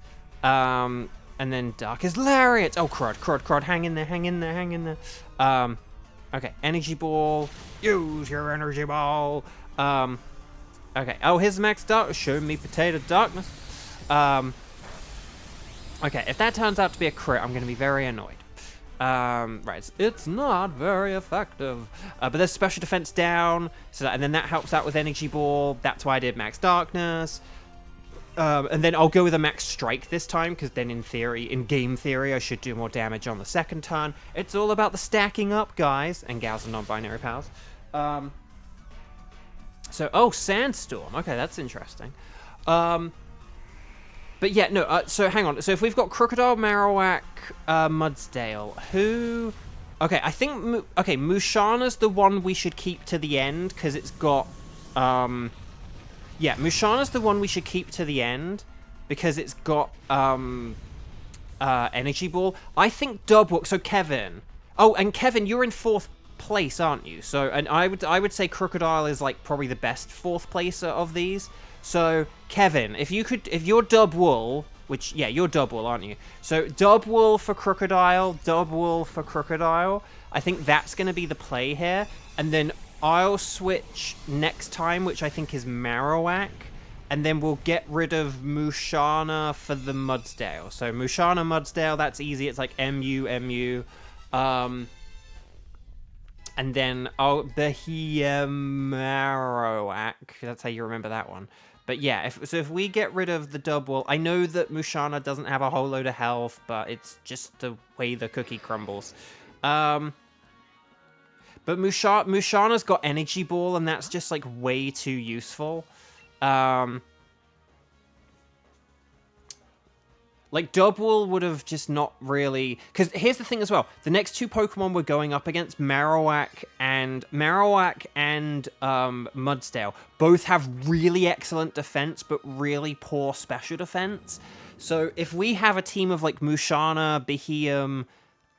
And then Darkest Lariat. Oh, crud. Hang in there. Okay, Energy Ball. Use your Energy Ball. Okay. Oh, here's Max Dark. Show me Potato Darkness. Okay, if that turns out to be a crit, I'm going to be very annoyed. Right, it's not very effective. But there's special defense down, and then that helps out with Energy Ball. That's why I did Max Darkness. And then I'll go with a Max Strike this time, because then in game theory, I should do more damage on the second turn. It's all about the stacking up, guys, and gals and non-binary powers. Oh, Sandstorm. Okay, that's interesting. But yeah, no, so hang on. So if we've got Crocodile, Marowak, Mudsdale, who... Okay, I think... Mushana's the one we should keep to the end, because it's got... Yeah, Mushana's the one we should keep to the end because it's got Energy Ball. I think Dubwook. So Kevin. Oh, and Kevin, you're in 4th place, aren't you? So, and I would say Crocodile is like probably the best 4th placer of these. So Kevin, if you're Dubwool, which yeah, you're Dubwool, aren't you? So Dubwool for Crocodile, I think that's going to be the play here, and then I'll switch next time, which I think is Marowak, and then we'll get rid of Mushana for the Mudsdale. So Mushana, Mudsdale, that's easy. It's like MU. And then Bahia Marowak. That's how you remember that one. But yeah, if we get rid of the Dubwool, I know that Mushana doesn't have a whole load of health, but it's just the way the cookie crumbles. But Mushana's got Energy Ball, and that's just, like, way too useful. Like, Dubwool would have just not really... Because here's the thing as well. The next 2 Pokemon we're going up against, Marowak and Mudsdale, both have really excellent defense, but really poor special defense. So if we have a team of, like, Mushana, Beheeyem...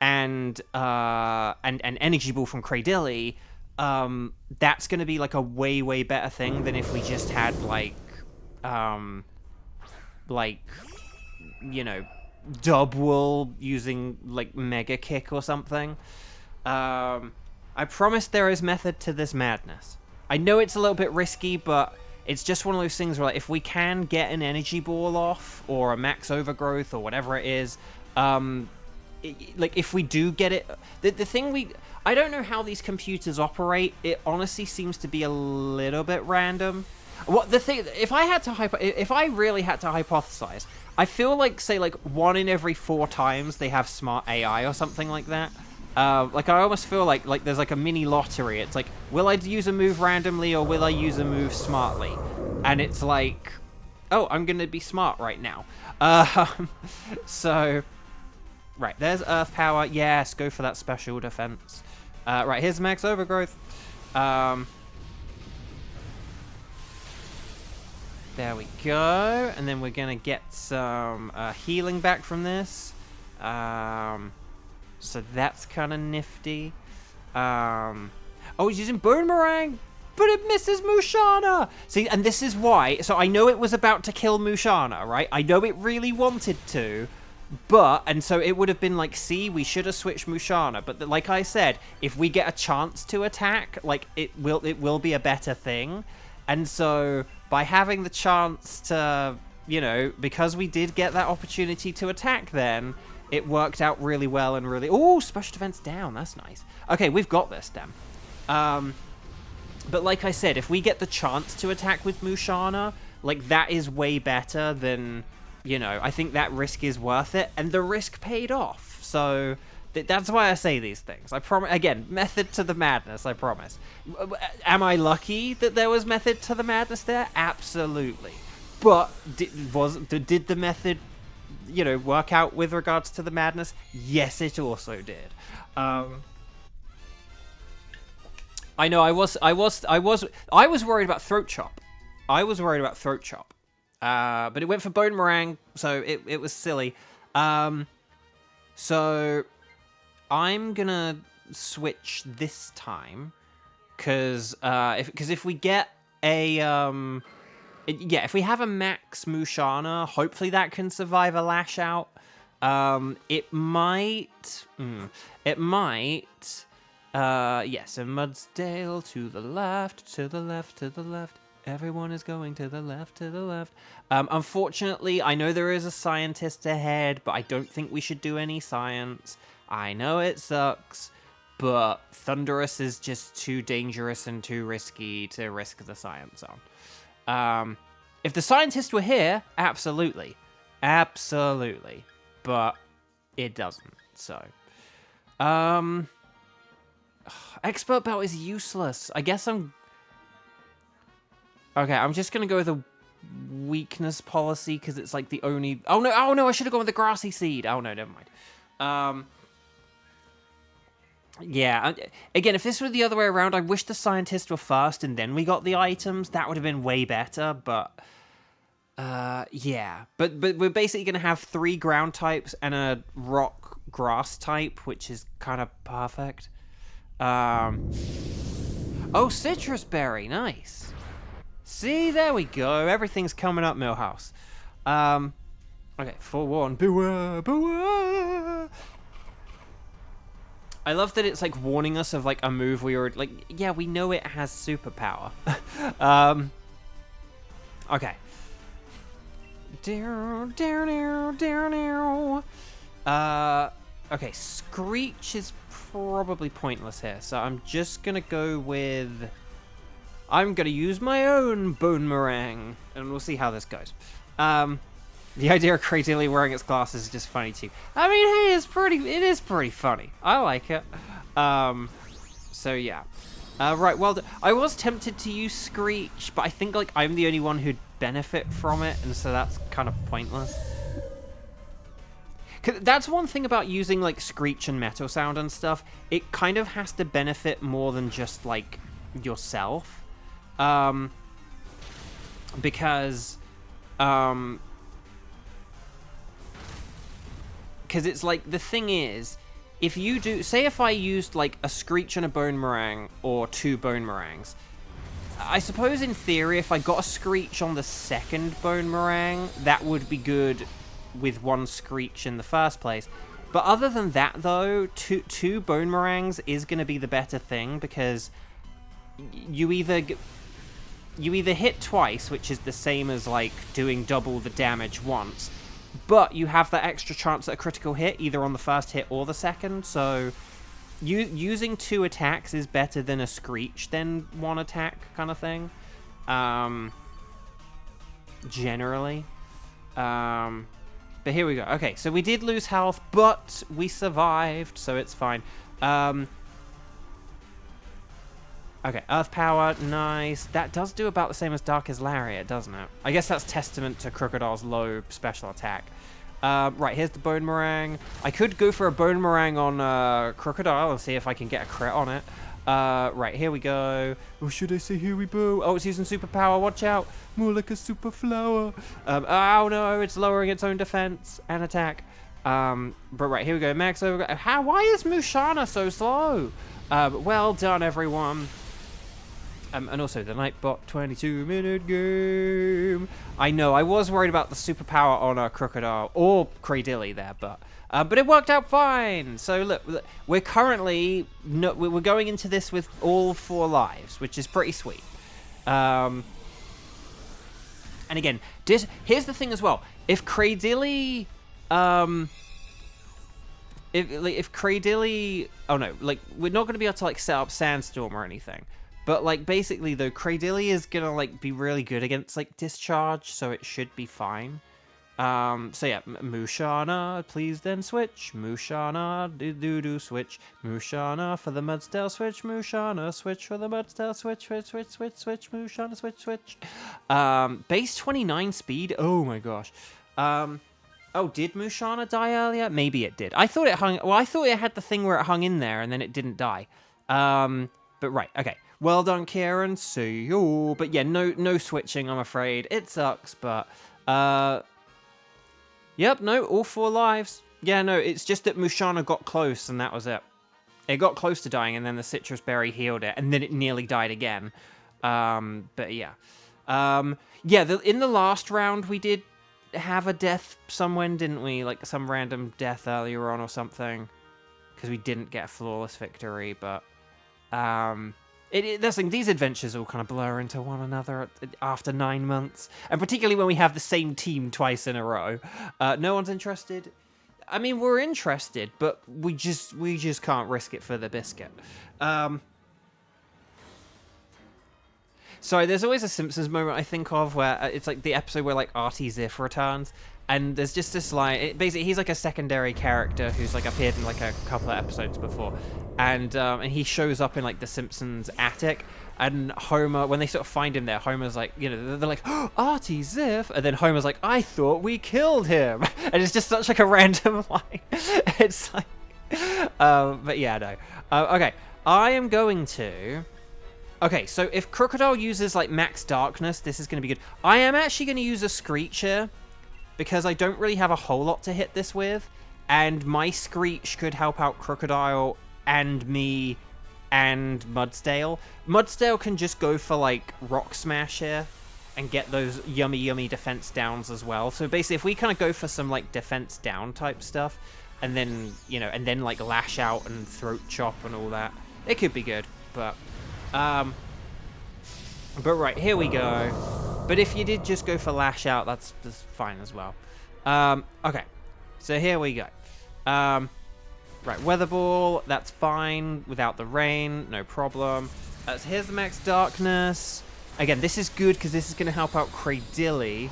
and Energy Ball from Cradily, that's going to be like a way better thing than if we just had you know, Dubwool using like Mega Kick or something. I promise there is method to this madness. I know it's a little bit risky, but it's just one of those things where like, if we can get an Energy Ball off or a Max Overgrowth or whatever it is, like if we do get it, the thing I don't know how these computers operate. It honestly seems to be a little bit random. What the thing, if I really had to hypothesize, I feel like say like 1 in every 4 times they have smart AI or something like that. Like I almost feel like there's like a mini lottery. It's like, will I use a move randomly or will I use a move smartly? And it's like, oh, I'm gonna be smart right now. So. Right, there's Earth Power. Yes, go for that special defense. Right, here's Max Overgrowth. There we go. And then we're going to get some healing back from this. So that's kind of nifty. Oh, he's using Boomerang. but it misses Mushana. See, and this is why. So I know it was about to kill Mushana, right? I know it really wanted to. But, and so it would have been like, see, we should have switched Mushana. But like I said, if we get a chance to attack, like, it will be a better thing. And so, by having the chance to, you know, because we did get that opportunity to attack then, it worked out really well and really... Oh, special defense down. That's nice. Okay, we've got this, damn. But like I said, if we get the chance to attack with Mushana, like, that is way better than... You know, I think that risk is worth it, and the risk paid off. So that's why I say these things. I promise. Again, method to the madness. I promise. Am I lucky that there was method to the madness there? Absolutely. But did the method, you know, work out with regards to the madness? Yes, it also did. I know. I was worried about throat chop. But it went for Boomerang, so it was silly. So I'm gonna switch this time, because if we get a if we have a max Mushana, hopefully that can survive a lash out. It might. Yes, a Mudsdale to the left, to the left, to the left. Everyone is going to the left, to the left. Unfortunately, I know there is a scientist ahead, but I don't think we should do any science. I know it sucks, but Thunderous is just too dangerous and too risky to risk the science on. If the scientist were here, absolutely. Absolutely. But it doesn't, so... Expert Belt is useless. I guess I'm... Okay, I'm just going to go with a weakness policy, because it's like the only... Oh no, I should have gone with the grassy seed. Oh no, never mind. Yeah, again, if this were the other way around, I wish the scientists were first and then we got the items. That would have been way better, but... yeah. But we're basically going to have 3 ground types and a rock grass type, which is kind of perfect. Oh, citrus berry, nice. See, there we go. Everything's coming up, Millhouse. Okay, 4-1. Beware, beware. I love that it's like warning us of like a move we already like. Yeah, we know it has superpower. Okay. Okay, Screech is probably pointless here, so I'm just gonna go with... I'm gonna use my own Boomerang, and we'll see how this goes. The idea of Crazily wearing its glasses is just funny too. I mean, hey, it is pretty funny. I like it. So yeah. Right, well, I was tempted to use Screech, but I think like I'm the only one who'd benefit from it, and so that's kind of pointless. 'Cause that's one thing about using like Screech and Metal Sound and stuff. It kind of has to benefit more than just like yourself. Because it's like, the thing is, if you do, say if I used like a Screech and a Boomerang, or 2 Boomerangs, I suppose in theory if I got a Screech on the second Boomerang, that would be good with 1 Screech in the first place. But other than that though, two Boomerangs is going to be the better thing, because you either hit twice, which is the same as like doing double the damage once, but you have that extra chance at a critical hit either on the first hit or the second, so using 2 attacks is better than a Screech than 1 attack kind of thing. Generally. But here we go. Okay, so we did lose health, but we survived, so it's fine. Okay, Earth Power, nice. That does do about the same as Darkest Lariat, doesn't it? I guess that's testament to Crocodile's low special attack. Right, here's the Boomerang. I could go for a Boomerang on Crocodile and see if I can get a crit on it. Right, here we go. Or should I say here we go? Oh, it's using superpower, watch out. More like a super flower. Oh no, it's lowering its own defense and attack. But right, here we go. Max over. Why is Mushana so slow? Well done, everyone. And also the Nightbot 22-minute game. I know, I was worried about the superpower on our Crocodile or Cradilly there, but it worked out fine. So look, we're currently we're going into this with all 4 lives, which is pretty sweet. And again, here's the thing as well. If Cradilly, if Cradilly, oh no, like we're not going to be able to like set up Sandstorm or anything. But, like, basically, though, Cradilly is gonna, like, be really good against, like, Discharge, so it should be fine. So, yeah, Mushana, please then switch. Mushana, do switch. Mushana for the Mudstail switch. Mushana, switch for the Mudstail switch. Switch. Mushana, switch. Base 29 speed? Oh, my gosh. Oh, did Mushana die earlier? Maybe it did. I thought it had the thing where it hung in there, and then it didn't die. But, right, okay. Well done, Kieran. See you. But yeah, no switching, I'm afraid. It sucks, but yep, no, all 4 lives. Yeah, no, it's just that Mushana got close, and that was it. It got close to dying, and then the Citrus Berry healed it, and then it nearly died again. But yeah. In the last round, we did have a death somewhere, didn't we? Like, some random death earlier on or something. Because we didn't get a flawless victory, but these adventures all kind of blur into one another after 9 months, and particularly when we have the same team twice in a row. No one's interested. I mean, we're interested, but we just can't risk it for the biscuit. Sorry, there's always a Simpsons moment I think of where it's like the episode where like Artie Ziff returns, and there's just this line. Basically, he's like a secondary character who's like appeared in like a couple of episodes before, and he shows up in like the Simpsons attic. And Homer, when they sort of find him there, Homer's like, you know, they're like, oh, Artie Ziff, and then Homer's like, I thought we killed him, and it's just such like a random line. It's like, but yeah, no. Okay, I am going to. Okay, so if Crocodile uses like Max Darkness, this is going to be good. I am actually going to use a Screecher, because I don't really have a whole lot to hit this with, and my Screech could help out Crocodile and me and Mudstail. Mudstail can just go for like Rock Smash here and get those yummy defense downs as well. So basically, if we kind of go for some like defense down type stuff, and then, you know, and then like Lash Out and Throat Chop and all that, it could be good. But right, here we go. But if you did just go for Lash Out, that's fine as well. Okay, so here we go. Right, Weather Ball, that's fine without the rain, no problem. So here's the Max Darkness. Again, this is good because this is going to help out Cradilly.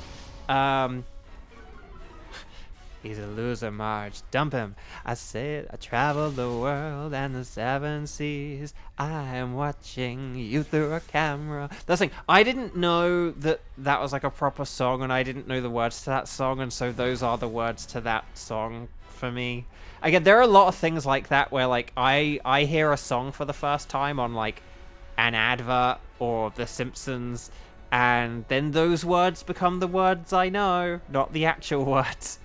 He's a loser, Marge. Dump him. I said I traveled the world and the 7 seas. I am watching you through a camera. That's the thing. I didn't know that was like a proper song, and I didn't know the words to that song, and so those are the words to that song for me. Again, there are a lot of things like that where like I hear a song for the first time on like an advert or The Simpsons, and then those words become the words I know, not the actual words.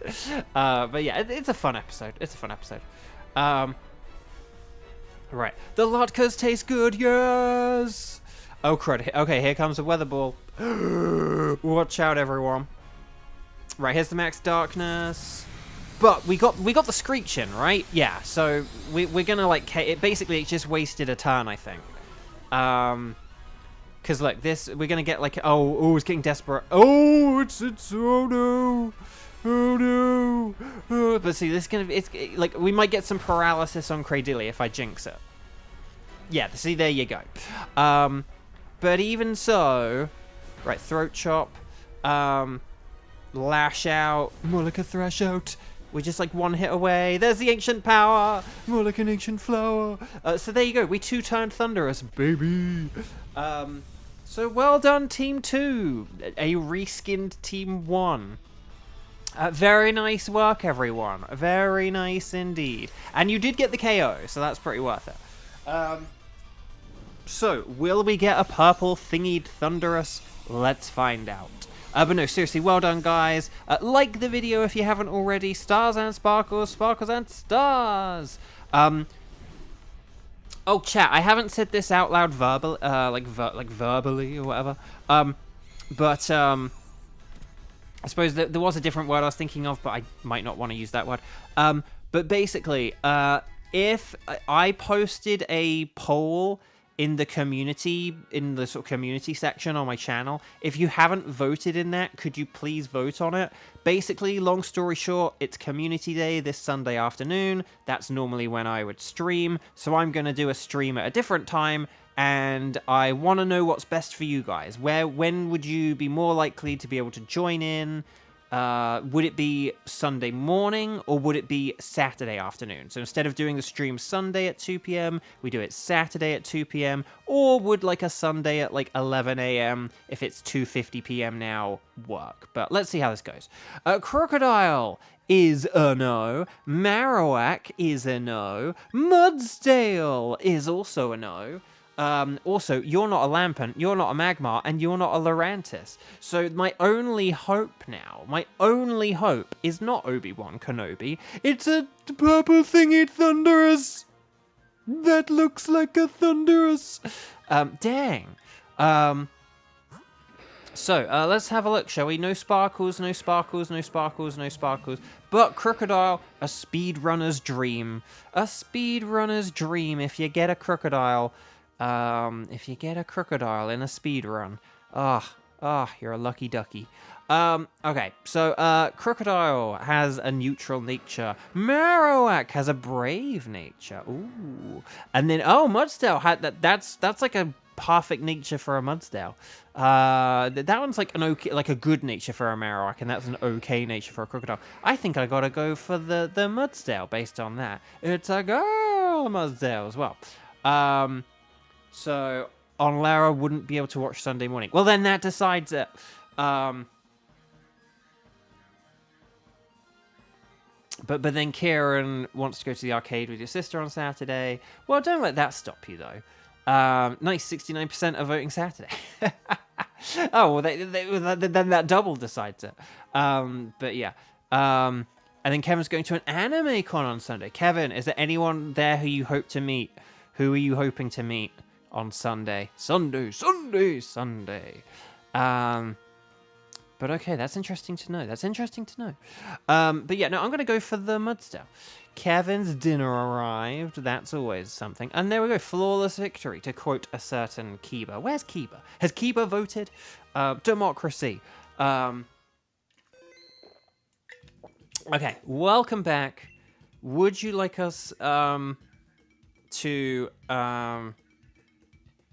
But yeah, it's a fun episode. It's a fun episode. Right. The latkes taste good, yes! Oh, crud. Okay, here comes the Weather Ball. Watch out, everyone. Right, here's the Max Darkness. But we got the Screech in, right? Yeah, so we're gonna, like, it just wasted a turn, I think. Because, look, we're going to get, like, oh, it's getting desperate. Oh, it's, oh, no. Oh, no. But see, this is going to be, like, we might get some paralysis on Cradilly if I jinx it. Yeah, see, there you go. But even so, right, Throat Chop, Lash Out, more like a Thrash Out. We're just like one hit away. There's the Ancient Power. More like an Ancient Flower. So there you go. We 2-turned Thunderous, baby. So well done, Team 2. A reskinned Team 1. Very nice work, everyone. Very nice indeed. And you did get the KO, so that's pretty worth it. So, will we get a purple thingied Thunderous? Let's find out. But no, seriously, well done, guys. Like the video if you haven't already. Stars and sparkles, sparkles and stars. Oh, chat, I haven't said this out loud verbal, like verbally or whatever. But I suppose there was a different word I was thinking of, but I might not want to use that word. But basically, if I posted a poll in the community, in the sort of community section on my channel, if you haven't voted in that, could you please vote on it? Basically, long story short, it's community day this Sunday afternoon. That's normally when I would stream, so I'm going to do a stream at a different time, and I want to know what's best for you guys. When would you be more likely to be able to join in? Would it be Sunday morning or would it be Saturday afternoon? So instead of doing the stream Sunday at 2 p.m., we do it Saturday at 2 p.m. Or would like a Sunday at like 11 a.m. if it's 2:50 p.m. now work? But let's see how this goes. Crocodile is a no. Marowak is a no. Mudsdale is also a no. Also, you're not a Lampent, you're not a Magmar, and you're not a Lurantis. So my only hope now, is not Obi-Wan Kenobi. It's a purple thingy Thunderous that looks like a Thunderous. Dang. So, let's have a look, shall we? No sparkles, no sparkles, no sparkles, no sparkles. But Crocodile, a speedrunner's dream. A speedrunner's dream if you get a Crocodile. If you get a Crocodile in a speedrun. You're a lucky ducky. Okay, so, Crocodile has a neutral nature. Marowak has a brave nature. Ooh. And then, Mudsdale had that's like a perfect nature for a Mudsdale. That one's like an okay, like a good nature for a Marowak, and that's an okay nature for a Crocodile. I think I gotta go for the Mudsdale based on that. It's a girl Mudsdale as well. So, Onlara wouldn't be able to watch Sunday morning. Well, then that decides it. But then Kieran wants to go to the arcade with your sister on Saturday. Well, don't let that stop you, though. Nice, 69% are voting Saturday. Oh, well, then that double decides it. But yeah. And then Kevin's going to an anime con on Sunday. Kevin, is there anyone there who you hope to meet? Who are you hoping to meet on Sunday? Sunday. But okay, that's interesting to know. But yeah, no, I'm going to go for the Mudsdale. Kevin's dinner arrived. That's always something. And there we go. Flawless victory, to quote a certain Kiba. Where's Kiba? Has Kiba voted? Democracy. Okay, welcome back. Would you like us to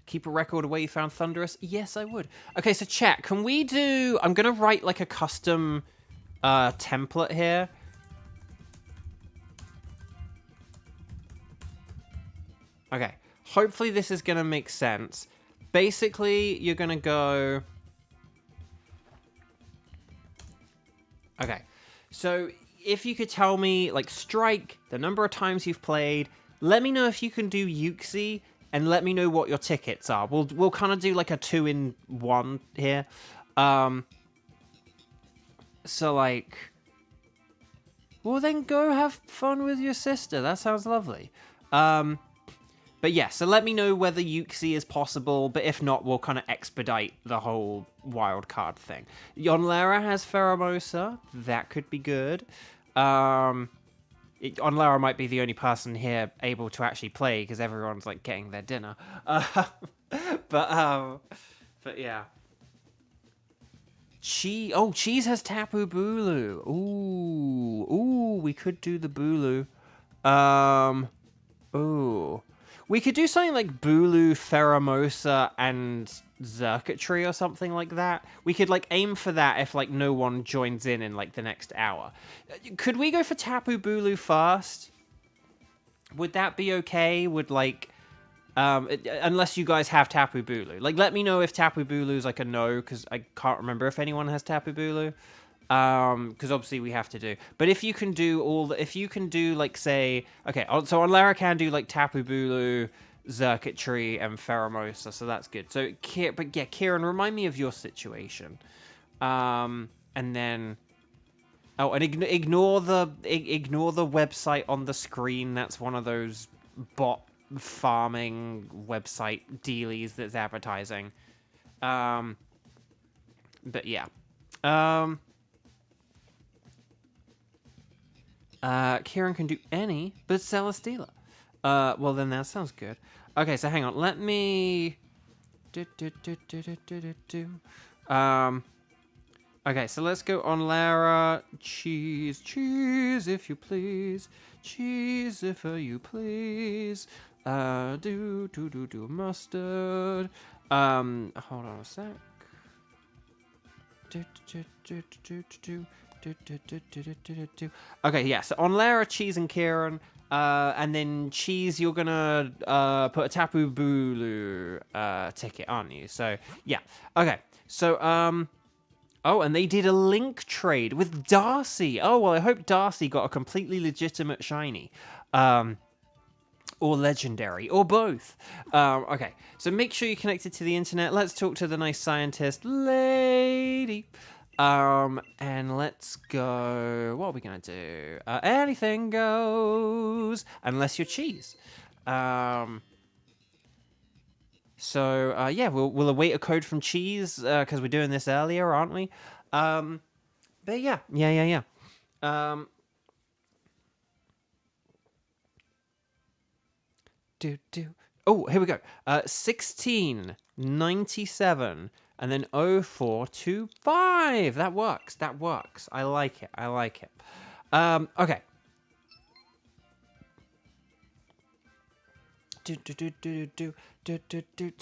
keep a record of where you found Thunderous? Yes, I would. Okay, so chat, can we do... I'm going to write like a custom template here. Okay, hopefully this is going to make sense. Basically, you're going to go... Okay, so if you could tell me, like, strike, the number of times you've played, let me know if you can do Yuxi, and let me know what your tickets are. We'll kind of do like a 2-in-1 here. So like, well then go have fun with your sister. That sounds lovely. But yeah, so let me know whether Yuxi is possible, but if not, we'll kind of expedite the whole wild card thing. Yonlara has Pheromosa. That could be good. Onlara might be the only person here able to actually play because everyone's like getting their dinner. But yeah. Cheese has Tapu Bulu. Ooh, we could do the Bulu. We could do something like Bulu, Pheromosa, and Xurkitree or something like that. We could like aim for that if like no one joins in like the next hour. Could we go for Tapu Bulu first? Would that be okay? Would like unless you guys have Tapu Bulu. Like let me know if Tapu Bulu is like a no, because I can't remember if anyone has Tapu Bulu. Because obviously we have to do. But if you can do like say, okay, so Onlara can do like Tapu Bulu, Xurkitree, and Pheromosa, so that's good. So, but yeah, Kieran, remind me of your situation. And then, and ignore the website on the screen. That's one of those bot farming website dealies that's advertising. But yeah. Kieran can do any but Celesteela. Well then that sounds good. Okay, so hang on. Let me... Okay, so let's go on Lara. Cheese, cheese, if you please. Cheese, if you please. Do mustard. Hold on a sec. Okay, yeah, so on Lara, Cheese, and Kieran. And then Cheese, you're gonna put a Tapu Bulu ticket, aren't you? So, yeah. Okay, so, oh, and they did a link trade with Darcy. Oh, well, I hope Darcy got a completely legitimate shiny. Or legendary, or both. Okay, so make sure you're connected to the internet. Let's talk to the nice scientist lady. And let's go... What are we going to do? Anything goes, unless you're Cheese. So, yeah, we'll await a code from Cheese, because we're doing this earlier, aren't we? But yeah. Oh, here we go. 1697, and then 0425. That works. I like it. Okay.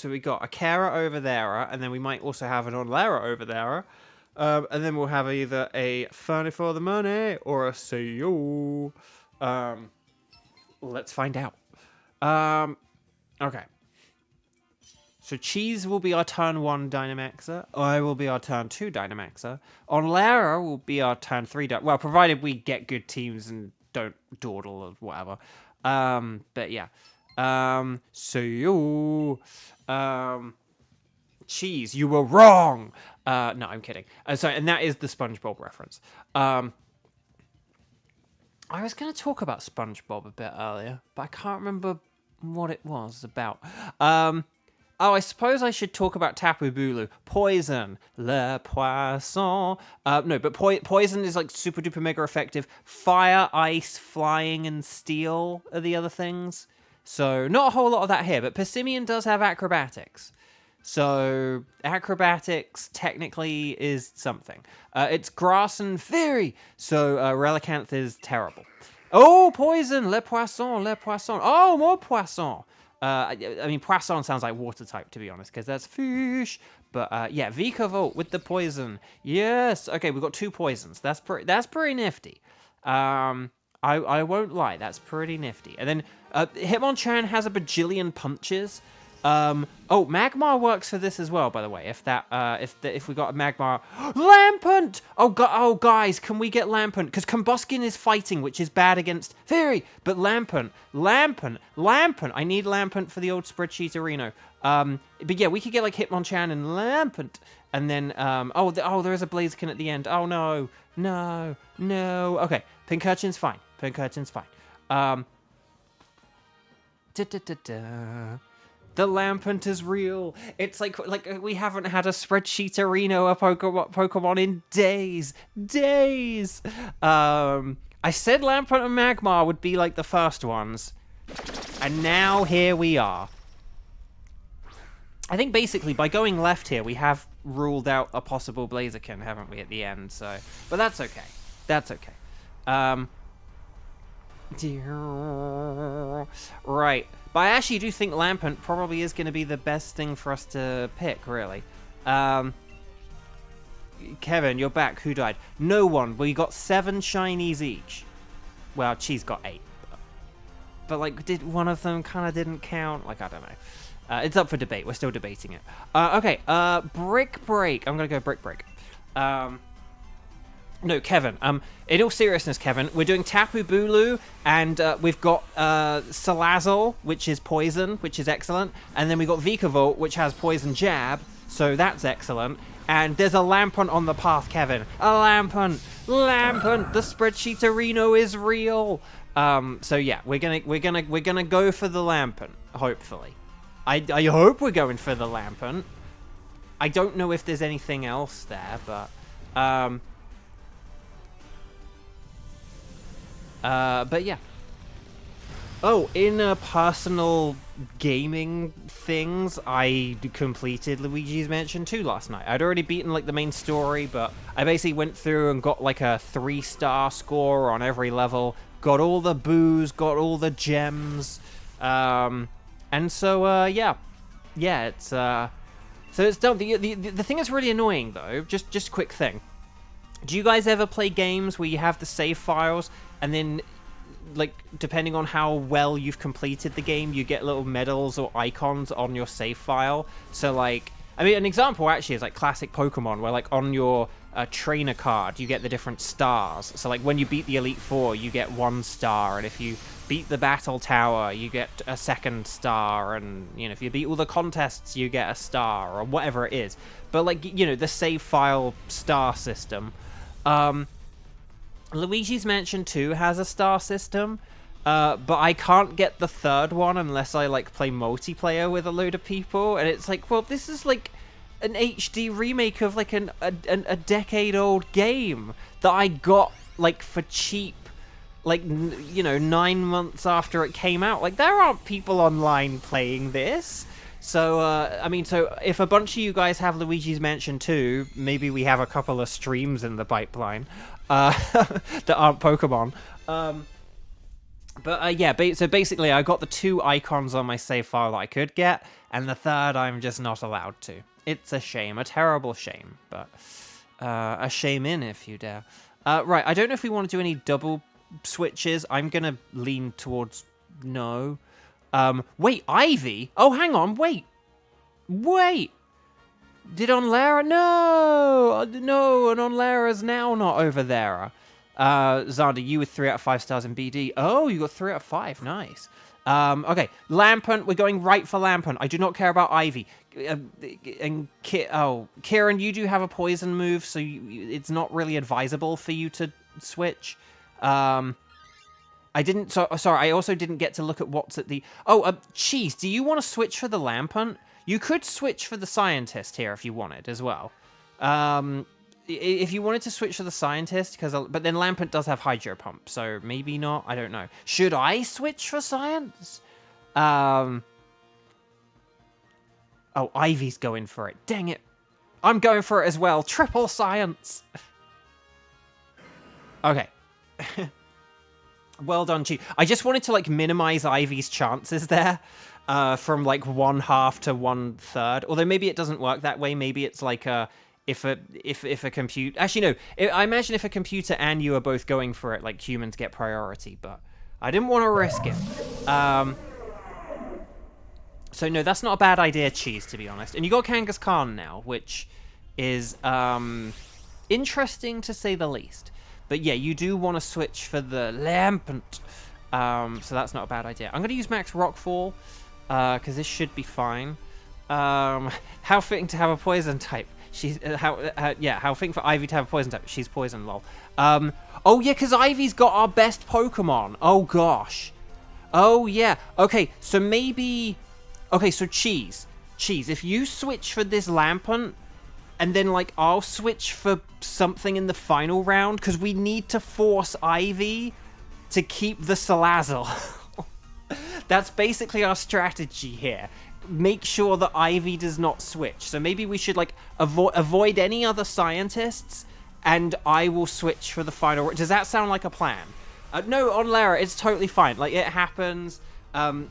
So we got a Kara over there, and then we might also have an Onlara over there. And then we'll have either a Fernie for the money or a CEO. Let's find out. Okay. So Cheese will be our turn 1 Dynamaxer. I will be our turn 2 Dynamaxer. On Lara will be our turn 3 well, provided we get good teams and don't dawdle or whatever. But yeah. So you... Cheese, you were wrong! No, I'm kidding. Sorry, and that is the SpongeBob reference. I was going to talk about SpongeBob a bit earlier, but I can't remember what it was about. Oh, I suppose I should talk about Tapu Bulu. Poison. Le Poisson. No, but Poison is like super duper mega effective. Fire, ice, flying, and steel are the other things. So, not a whole lot of that here, but Persimmon does have acrobatics. So, acrobatics technically is something. It's grass and fairy, so Relicanth is terrible. Oh, poison! Le Poisson, Le Poisson. Oh, more Poisson. I mean, Poisson sounds like water type, to be honest, because that's fish. But, yeah, Vikavolt with the poison. Yes! Okay, we've got 2 poisons. That's pretty nifty. I won't lie, that's pretty nifty. And then, Hitmonchan has a bajillion punches. Oh, Magmar works for this as well, by the way. If we got a Magmar... Lampent! Oh, guys, can we get Lampent? Because Combuskin is fighting, which is bad against Fairy. But Lampent. I need Lampent for the old spreadsheet Reno. But yeah, we could get, like, Hitmonchan and Lampent. And then, there is a Blaziken at the end. Oh, no. Okay, Pincurchin's fine. The Lampent is real. It's like we haven't had a spreadsheet arena or Pokemon in days. I said Lampent and Magmar would be like the first ones, and now here we are. I think basically by going left here, we have ruled out a possible Blaziken, haven't we, at the end? So, but that's okay. Right. But I actually do think Lampent probably is going to be the best thing for us to pick, really. Kevin, you're back. Who died? No one. We got 7 shinies each. Well, Cheese got 8. But, like, did one of them kind of didn't count? Like, I don't know. It's up for debate. We're still debating it. Okay. Brick Break. I'm going to go Brick Break. No, Kevin. In all seriousness, Kevin, we're doing Tapu Bulu, and we've got Salazzle, which is poison, which is excellent, and then we've got Vikavolt, which has poison jab, so that's excellent. And there's a Lampent on the path, Kevin. A Lampent! The spreadsheet Reno is real! So yeah, we're gonna go for the Lampent, hopefully. I hope we're going for the Lampent. I don't know if there's anything else there, but yeah. Oh, in personal gaming things, I completed Luigi's Mansion 2 last night. I'd already beaten like the main story, but I basically went through and got like a 3-star score on every level, got all the boos, got all the gems, and so yeah, it's so it's done. The thing that's really annoying though, just quick thing. Do you guys ever play games where you have the save files and then, like, depending on how well you've completed the game, you get little medals or icons on your save file? So, like, I mean, an example actually is, like, classic Pokemon, where, like, on your trainer card, you get the different stars. So, like, when you beat the Elite Four, you get 1 star, and if you beat the Battle Tower, you get a 2nd star, and, you know, if you beat all the contests, you get a star, or whatever it is. But, like, you know, the save file star system. Luigi's Mansion 2 has a star system, but I can't get the 3rd one unless I, like, play multiplayer with a load of people, and it's like, well, this is, like, an HD remake of, like, a decade-old game that I got, like, for cheap, like, you know, 9 months after it came out. Like, there aren't people online playing this. So, I mean, so if a bunch of you guys have Luigi's Mansion 2, maybe we have a couple of streams in the pipeline that aren't Pokemon. Yeah, so basically I got the 2 icons on my save file that I could get, and the 3rd I'm just not allowed to. It's a shame, a terrible shame, but a shame in if you dare. Right, I don't know if we want to do any double switches. I'm going to lean towards no. Wait, Ivy? Oh, hang on, wait! Did Onlara? No! No, and Onlara's now not over there. Xander, you with 3 out of 5 stars in BD. Oh, you got 3 out of 5, nice. Okay, Lampent, we're going right for Lampent. I do not care about Ivy. Kieran, you do have a poison move, so it's not really advisable for you to switch. Sorry, I also didn't get to look at what's at the... Oh, Cheese, do you want to switch for the Lampent? You could switch for the Scientist here if you wanted as well. If you wanted to switch for the Scientist, but then Lampent does have Hydro Pump, so maybe not, I don't know. Should I switch for Science? Oh, Ivy's going for it. Dang it. I'm going for it as well. Triple Science. Okay. Well done, Chi. I just wanted to, like, minimize Ivy's chances there, from, like, 1/2 to 1/3. Although maybe it doesn't work that way. Maybe it's like if a computer... Actually, no. I imagine if a computer and you are both going for it, like, humans get priority. But I didn't want to risk it. So no, that's not a bad idea, Cheese, to be honest. And you got Kangaskhan now, which is interesting to say the least. But yeah, you do want to switch for the Lampent. So that's not a bad idea. I'm going to use Max Rockfall, because this should be fine. How fitting to have a poison type. She's how fitting for Ivy to have a poison type. She's poison, lol. Oh yeah, because Ivy's got our best Pokemon. Oh gosh. Oh yeah. Okay, so maybe... Okay, so Cheese, if you switch for this Lampent, and then, like, I'll switch for something in the final round, because we need to force Ivy to keep the Salazzle. That's basically our strategy here. Make sure that Ivy does not switch. So maybe we should, like, avoid any other Scientists, and I will switch for the final round. Does that sound like a plan? No, on Lara, it's totally fine. Like, it happens.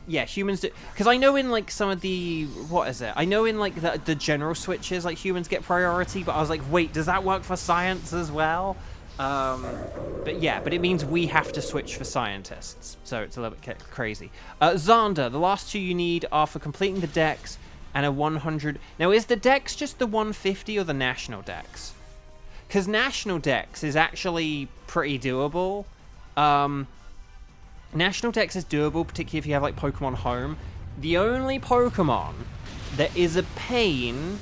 Yeah, humans do, because I know in, like, some of the, what is it? I know in, like, the general switches, like, humans get priority, but I was like, wait, does that work for Science as well? But yeah, but it means we have to switch for Scientists, so it's a little bit crazy. Xander, the last 2 you need are for completing the Dex and a 100. Now, is the Dex just the 150 or the National Dex? Because National Dex is actually pretty doable. National Dex is doable, particularly if you have, like, Pokemon Home. The only Pokemon that is a pain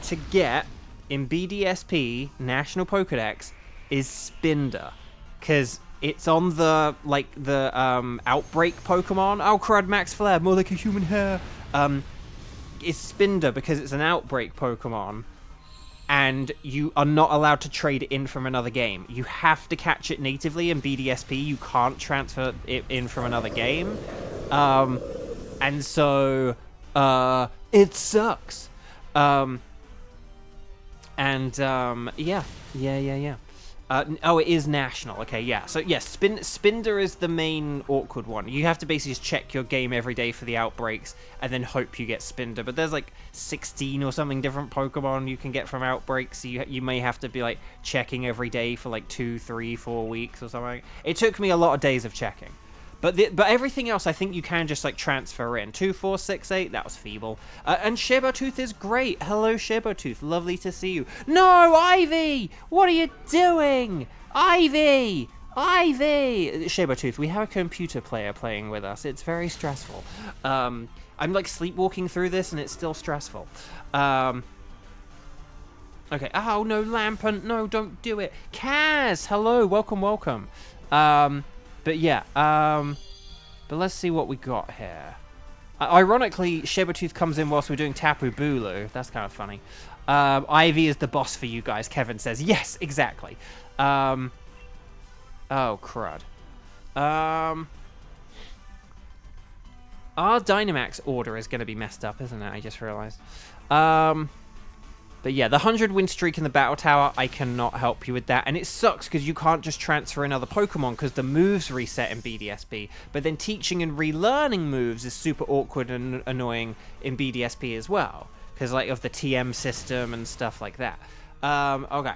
to get in BDSP, National Pokedex, is Spinder. Because It's on the, like, the, Outbreak Pokemon. Oh, crud, Max Flare, more like a human hair. It's Spinder because it's an Outbreak Pokemon. And you are not allowed to trade it in from another game. You have to catch it natively in BDSP. You can't transfer it in from another game. And so, it sucks. Yeah. Oh, it is national. Okay, yeah. So, yes, Spinder is the main awkward one. You have to basically just check your game every day for the outbreaks and then hope you get Spinder. But there's like 16 or something different Pokemon you can get from outbreaks. So you may have to be like checking every day for like 2, 3, 4 weeks or something. It took me a lot of days of checking. But everything else, I think you can just, like, transfer in. 2, 4, 6, 8, that was feeble. And Shibertooth is great. Hello, Shibertooth. Lovely to see you. No, Ivy! What are you doing? Ivy! Shibertooth, we have a computer player playing with us. It's very stressful. I'm, like, sleepwalking through this, and it's still stressful. Okay. Oh, no, Lampant. No, don't do it. Kaz! Hello. Welcome. But yeah, but let's see what we got here. Ironically, Shibertooth comes in whilst we're doing Tapu Bulu. That's kind of funny. Ivy is the boss for you guys, Kevin says. Yes, exactly. Oh, crud. Our Dynamax order is going to be messed up, isn't it? I just realized. But yeah, the 100 win streak in the Battle Tower, I cannot help you with that. And it sucks because you can't just transfer in other Pokemon because the moves reset in BDSP. But then teaching and relearning moves is super awkward and annoying in BDSP as well. Because like of the TM system and stuff like that. Okay.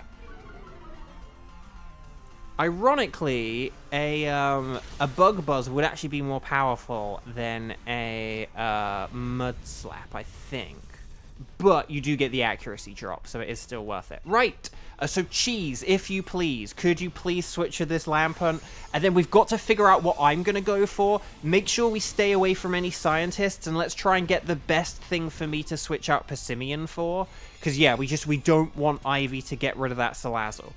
Ironically, a Bug Buzz would actually be more powerful than a Mud Slap, I think. But you do get the accuracy drop, so it is still worth it. Right, so Cheese, if you please, could you please switch to this Lampant? And then we've got to figure out what I'm going to go for. Make sure we stay away from any scientists, and let's try and get the best thing for me to switch out Persimmon for. Because, yeah, we don't want Ivy to get rid of that Salazzle.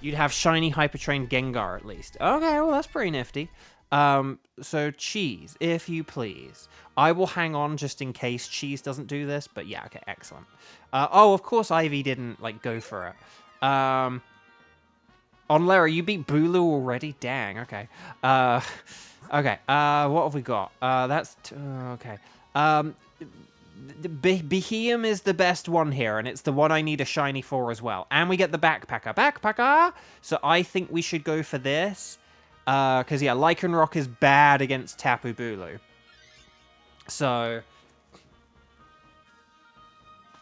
You'd have shiny Hyper-Trained Gengar, at least. Okay, well, that's pretty nifty. So Cheese, if you please. I will hang on just in case Cheese doesn't do this, but yeah, okay, excellent. Oh, of course Ivy didn't, like, go for it. On Lara, you beat Bulu already? Dang, okay. Okay, what have we got? Okay. Beheum is the best one here, and it's the one I need a shiny for as well. And we get the Backpacker. So I think we should go for this. Because, yeah, Lycanroc is bad against Tapu Bulu. So...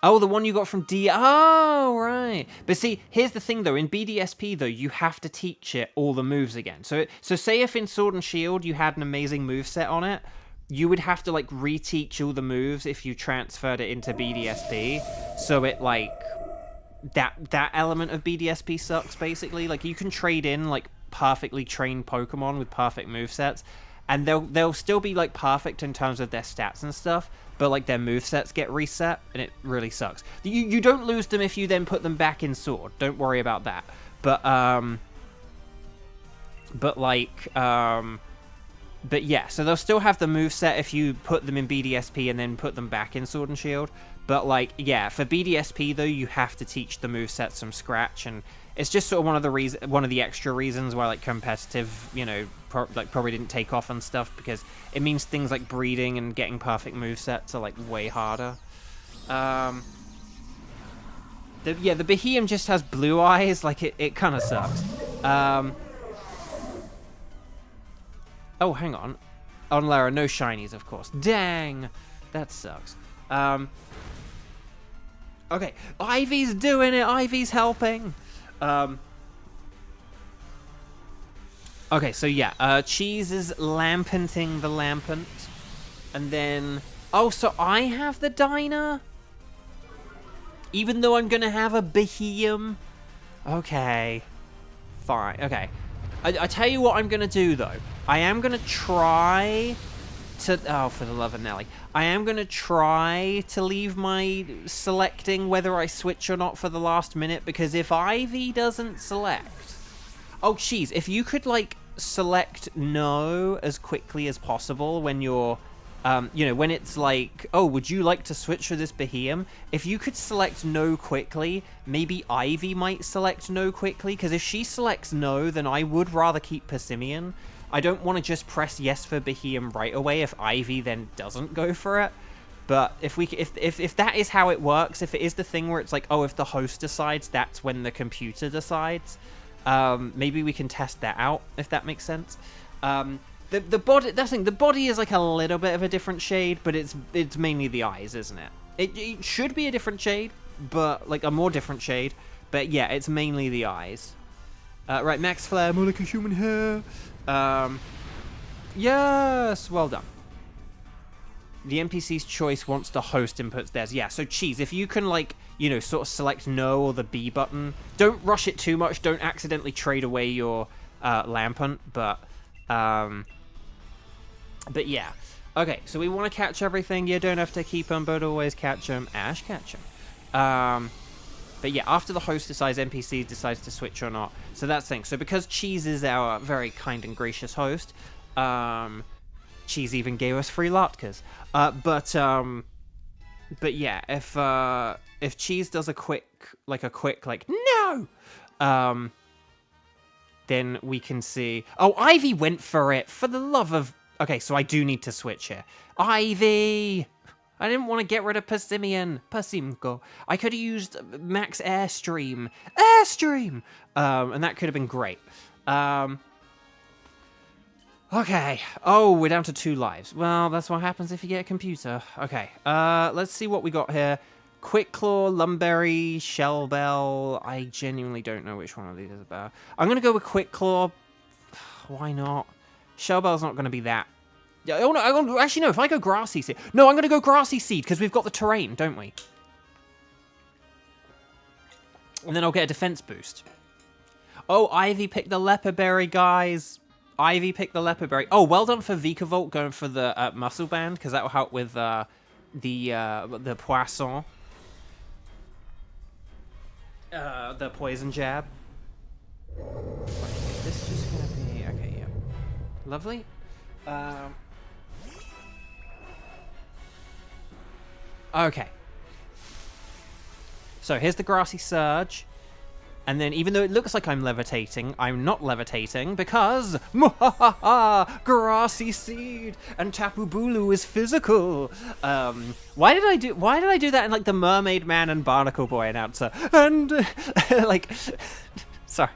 Oh, the one you got from D... Oh, right. But see, here's the thing, though. In BDSP, though, you have to teach it all the moves again. So say if in Sword and Shield you had an amazing moveset on it, you would have to, like, reteach all the moves if you transferred it into BDSP. So it, like... That element of BDSP sucks, basically. Like, you can trade in, like, perfectly trained Pokemon with perfect movesets, and they'll still be like perfect in terms of their stats and stuff, but like their movesets get reset, and it really sucks. You don't lose them if you then put them back in Sword. Don't worry about that. But yeah, so they'll still have the moveset if you put them in BDSP and then put them back in Sword and Shield. But like, yeah, for BDSP though, you have to teach the movesets from scratch, and it's just sort of one of the extra reasons why like competitive, you know, probably didn't take off and stuff, because it means things like breeding and getting perfect movesets are like way harder. The Behemoth just has blue eyes, like it kind of sucks. Oh, hang on. On Lara, no shinies, of course. Dang, that sucks. Okay, Ivy's doing it. Ivy's helping. Okay, so yeah, Cheese is lampanting the Lampant. And then... Oh, so I have the Dyna? Even though I'm gonna have a Behemoth? Okay. Fine, okay. I tell you what I'm gonna do, though. I am gonna try to... Oh, for the love of Nelly. I am gonna try to leave my selecting whether I switch or not for the last minute, because if Ivy doesn't select, Oh, jeez, if you could, like, select no as quickly as possible when you're, you know, when it's like, oh, would you like to switch for this Behemoth? If you could select no quickly, maybe Ivy might select no quickly, because if she selects no, then I would rather keep Persimmon. I don't want to just press yes for Behemoth right away if Ivy then doesn't go for it. But if that is how it works, if it is the thing where it's like, oh, if the host decides, that's when the computer decides, maybe we can test that out, if that makes sense. The body, that's the thing, the body is like a little bit of a different shade, but it's mainly the eyes, isn't it? It should be a different shade, but like a more different shade. But yeah, it's mainly the eyes. Right, Max Flare, more like a human hair. Yes, well done. The NPC's choice wants the host inputs theirs. Yeah, so Cheese, if you can, like, you know, sort of select no or the B button, don't rush it too much. Don't accidentally trade away your Lampant, but yeah. Okay, so we want to catch everything. You don't have to keep them, but always catch them. Ash, catch them. But yeah, after the host decides, NPC decides to switch or not. So that's the thing. So because Cheese is our very kind and gracious host, Cheese even gave us free latkes. But yeah, if Cheese does a quick no, then we can see. Oh, Ivy went for it. For the love of. Okay, so I do need to switch here. Ivy. I didn't want to get rid of Persimmon. Persimko. I could have used Max Airstream. Airstream! And that could have been great. Okay. Oh, we're down to 2 lives. Well, that's what happens if you get a computer. Okay. Let's see what we got here. Quick Claw, Lumberry, Shell Bell. I genuinely don't know which one of these is better. I'm going to go with Quick Claw. Why not? Shell Bell's not going to be that. Oh, no, actually, no, if I go Grassy Seed... No, I'm going to go Grassy Seed, because we've got the terrain, don't we? And then I'll get a defense boost. Oh, Ivy picked the Leopard Berry, guys. Ivy picked the Leopard Berry. Oh, well done for Vikavolt going for the Muscle Band, because that will help with the Poisson. The Poison Jab. Okay, this is just going to be... Okay, yeah. Lovely. Okay. So here's the Grassy Surge. And then even though it looks like I'm levitating, I'm not levitating because Grassy Seed and Tapu Bulu is physical. Why did I do that in like the Mermaid Man and Barnacle Boy announcer? And like sorry.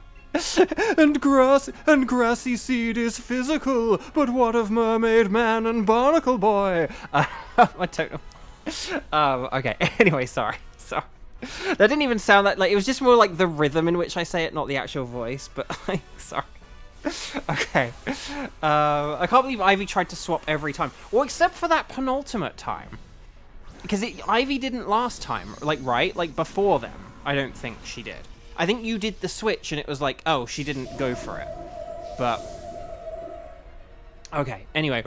And Grassy Seed is physical, but what of Mermaid Man and Barnacle Boy? I don't know. Okay, anyway, sorry. That didn't even sound like it was just more like the rhythm in which I say it, not the actual voice, but like, sorry. Okay. I can't believe Ivy tried to swap every time. Well, except for that penultimate time. Because Ivy didn't last time, like, right? Like, before them. I don't think she did. I think you did the switch and it was like, oh, she didn't go for it. But... Okay, anyway.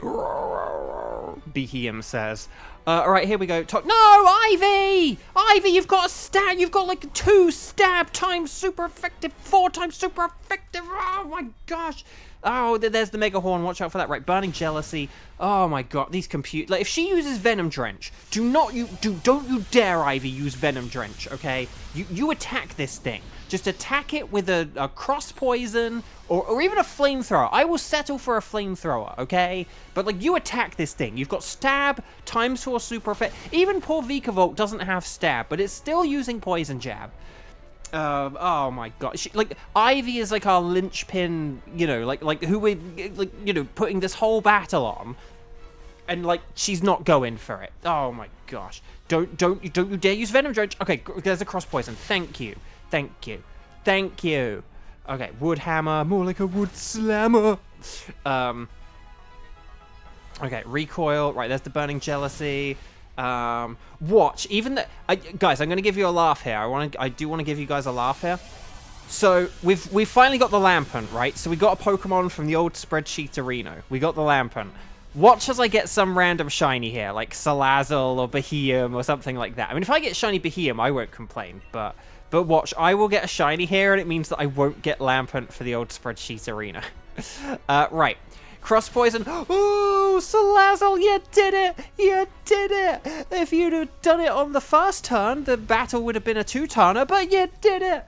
Behem says... Alright, here we go. No, Ivy! Ivy, you've got a stab. You've got like 2 stab times super effective, 4 times super effective. Oh my gosh. Oh, there's the Mega Horn. Watch out for that. Right, Burning Jealousy. Oh my god, these compute. Like, if she uses Venom Drench, don't you dare, Ivy, use Venom Drench, okay? You attack this thing. Just attack it with a cross poison or even a flamethrower. I will settle for a flamethrower, okay? But like, you attack this thing. You've got stab, times 4 super effect. Even poor Vikavolt doesn't have stab, but it's still using poison jab. Oh my god. Like, Ivy is like our linchpin, you know, like who we're like, you know, putting this whole battle on. And like, she's not going for it. Oh my gosh. Don't you dare use Venom Drench. Okay, there's a cross poison. Thank you. Thank you. Thank you. Okay, Wood Hammer, more like a Wood Slammer. Okay, Recoil. Right, there's the Burning Jealousy. Watch. Even the guys, I'm going to give you a laugh here. I do want to give you guys a laugh here. So we've finally got the Lampant, right? So we got a Pokemon from the old spreadsheet arena. We got the Lampant. Watch as I get some random shiny here, like Salazzle or Behemoth or something like that. I mean, if I get shiny Behemoth, I won't complain, but But watch, I will get a shiny here, and it means that I won't get Lampent for the old spreadsheet arena. Right. Cross poison. Oh, Salazzle, you did it! You did it! If you'd have done it on the first turn, the battle would have been a 2-turner, but you did it!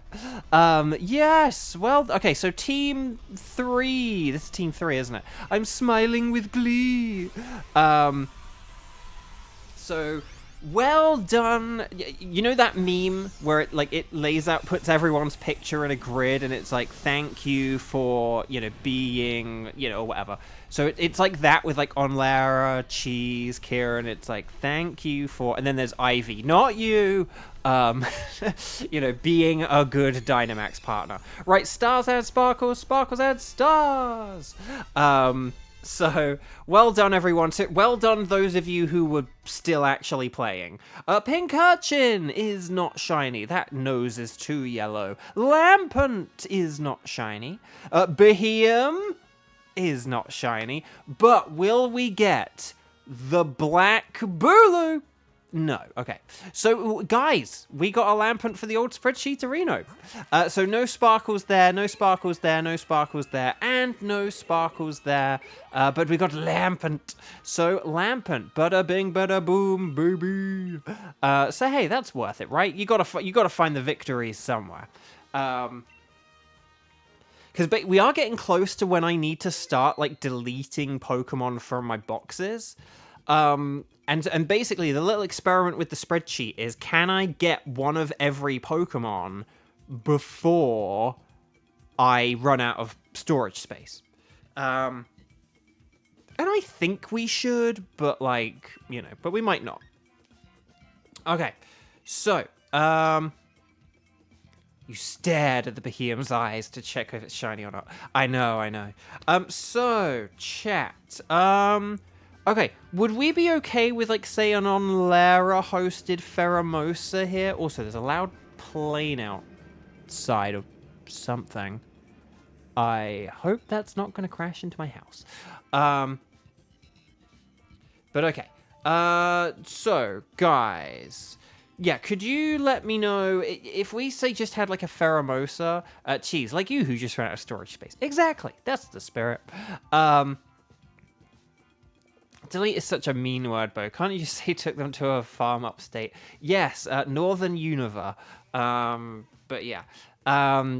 Yes, well, okay, so Team 3. This is Team 3, isn't it? I'm smiling with glee. So, well done. You know that meme where it lays out, puts everyone's picture in a grid, and it's like, thank you for, being, or whatever. So it's like that with like Onlara, Cheese, Kieran. It's like, thank you for, and then there's Ivy, not you. Being a good Dynamax partner. Right, stars add sparkles, sparkles add stars. So, well done, everyone. So, well done, those of you who were still actually playing. Pink Urchin is not shiny. That nose is too yellow. Lampent is not shiny. Behem is not shiny. But will we get the Black Bulu? No. Okay. So, guys, we got a Lampent for the old spreadsheet arena. So, no sparkles there, no sparkles there, no sparkles there, and no sparkles there. But we got Lampent. So, Lampent. Bada bing, bada boom, baby. So, hey, that's worth it, right? You gotta find the victories somewhere. Because we are getting close to when I need to start, like, deleting Pokemon from my boxes. And basically, the little experiment with the spreadsheet is, can I get one of every Pokemon before I run out of storage space? And I think we should, but like, but we might not. Okay, so, you stared at the Behem's eyes to check if it's shiny or not. I know. So, chat, okay, would we be okay with, like, say, an Onlara-hosted Pheromosa here? Also, there's a loud plane outside of something. I hope that's not going to crash into my house. But okay. So, guys. Yeah, could you let me know if we, say, just had, like, a Pheromosa? Cheese, like you who just ran out of storage space. Exactly. That's the spirit. Delete is such a mean word, Bo. Can't you just say took them to a farm upstate? Yes, Northern Unova. But yeah.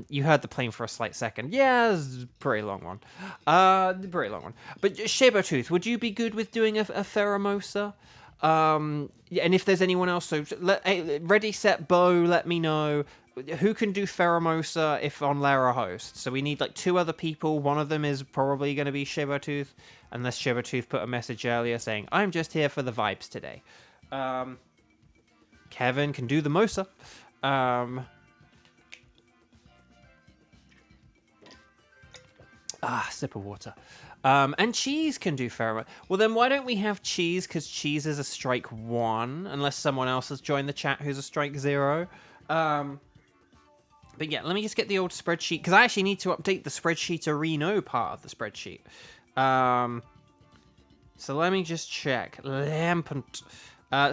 You heard the plane for a slight second. Yeah, it's a pretty long one. Pretty long one. But Sabertooth, would you be good with doing a Pheromosa? Yeah, and if there's anyone else, so Ready, Set, Bo, let me know. Who can do Pheromosa if Onlara hosts? So we need like 2 other people. One of them is probably going to be Sabertooth, unless Sabertooth put a message earlier saying, I'm just here for the vibes today. Kevin can do the Mosa. Sip of water. And Cheese can do Pheromone. Well, then why don't we have Cheese, because Cheese is a strike 1, unless someone else has joined the chat who's a strike 0. But yeah, let me just get the old spreadsheet, because I actually need to update the spreadsheet arena part of the spreadsheet. So let me just check. Lampent.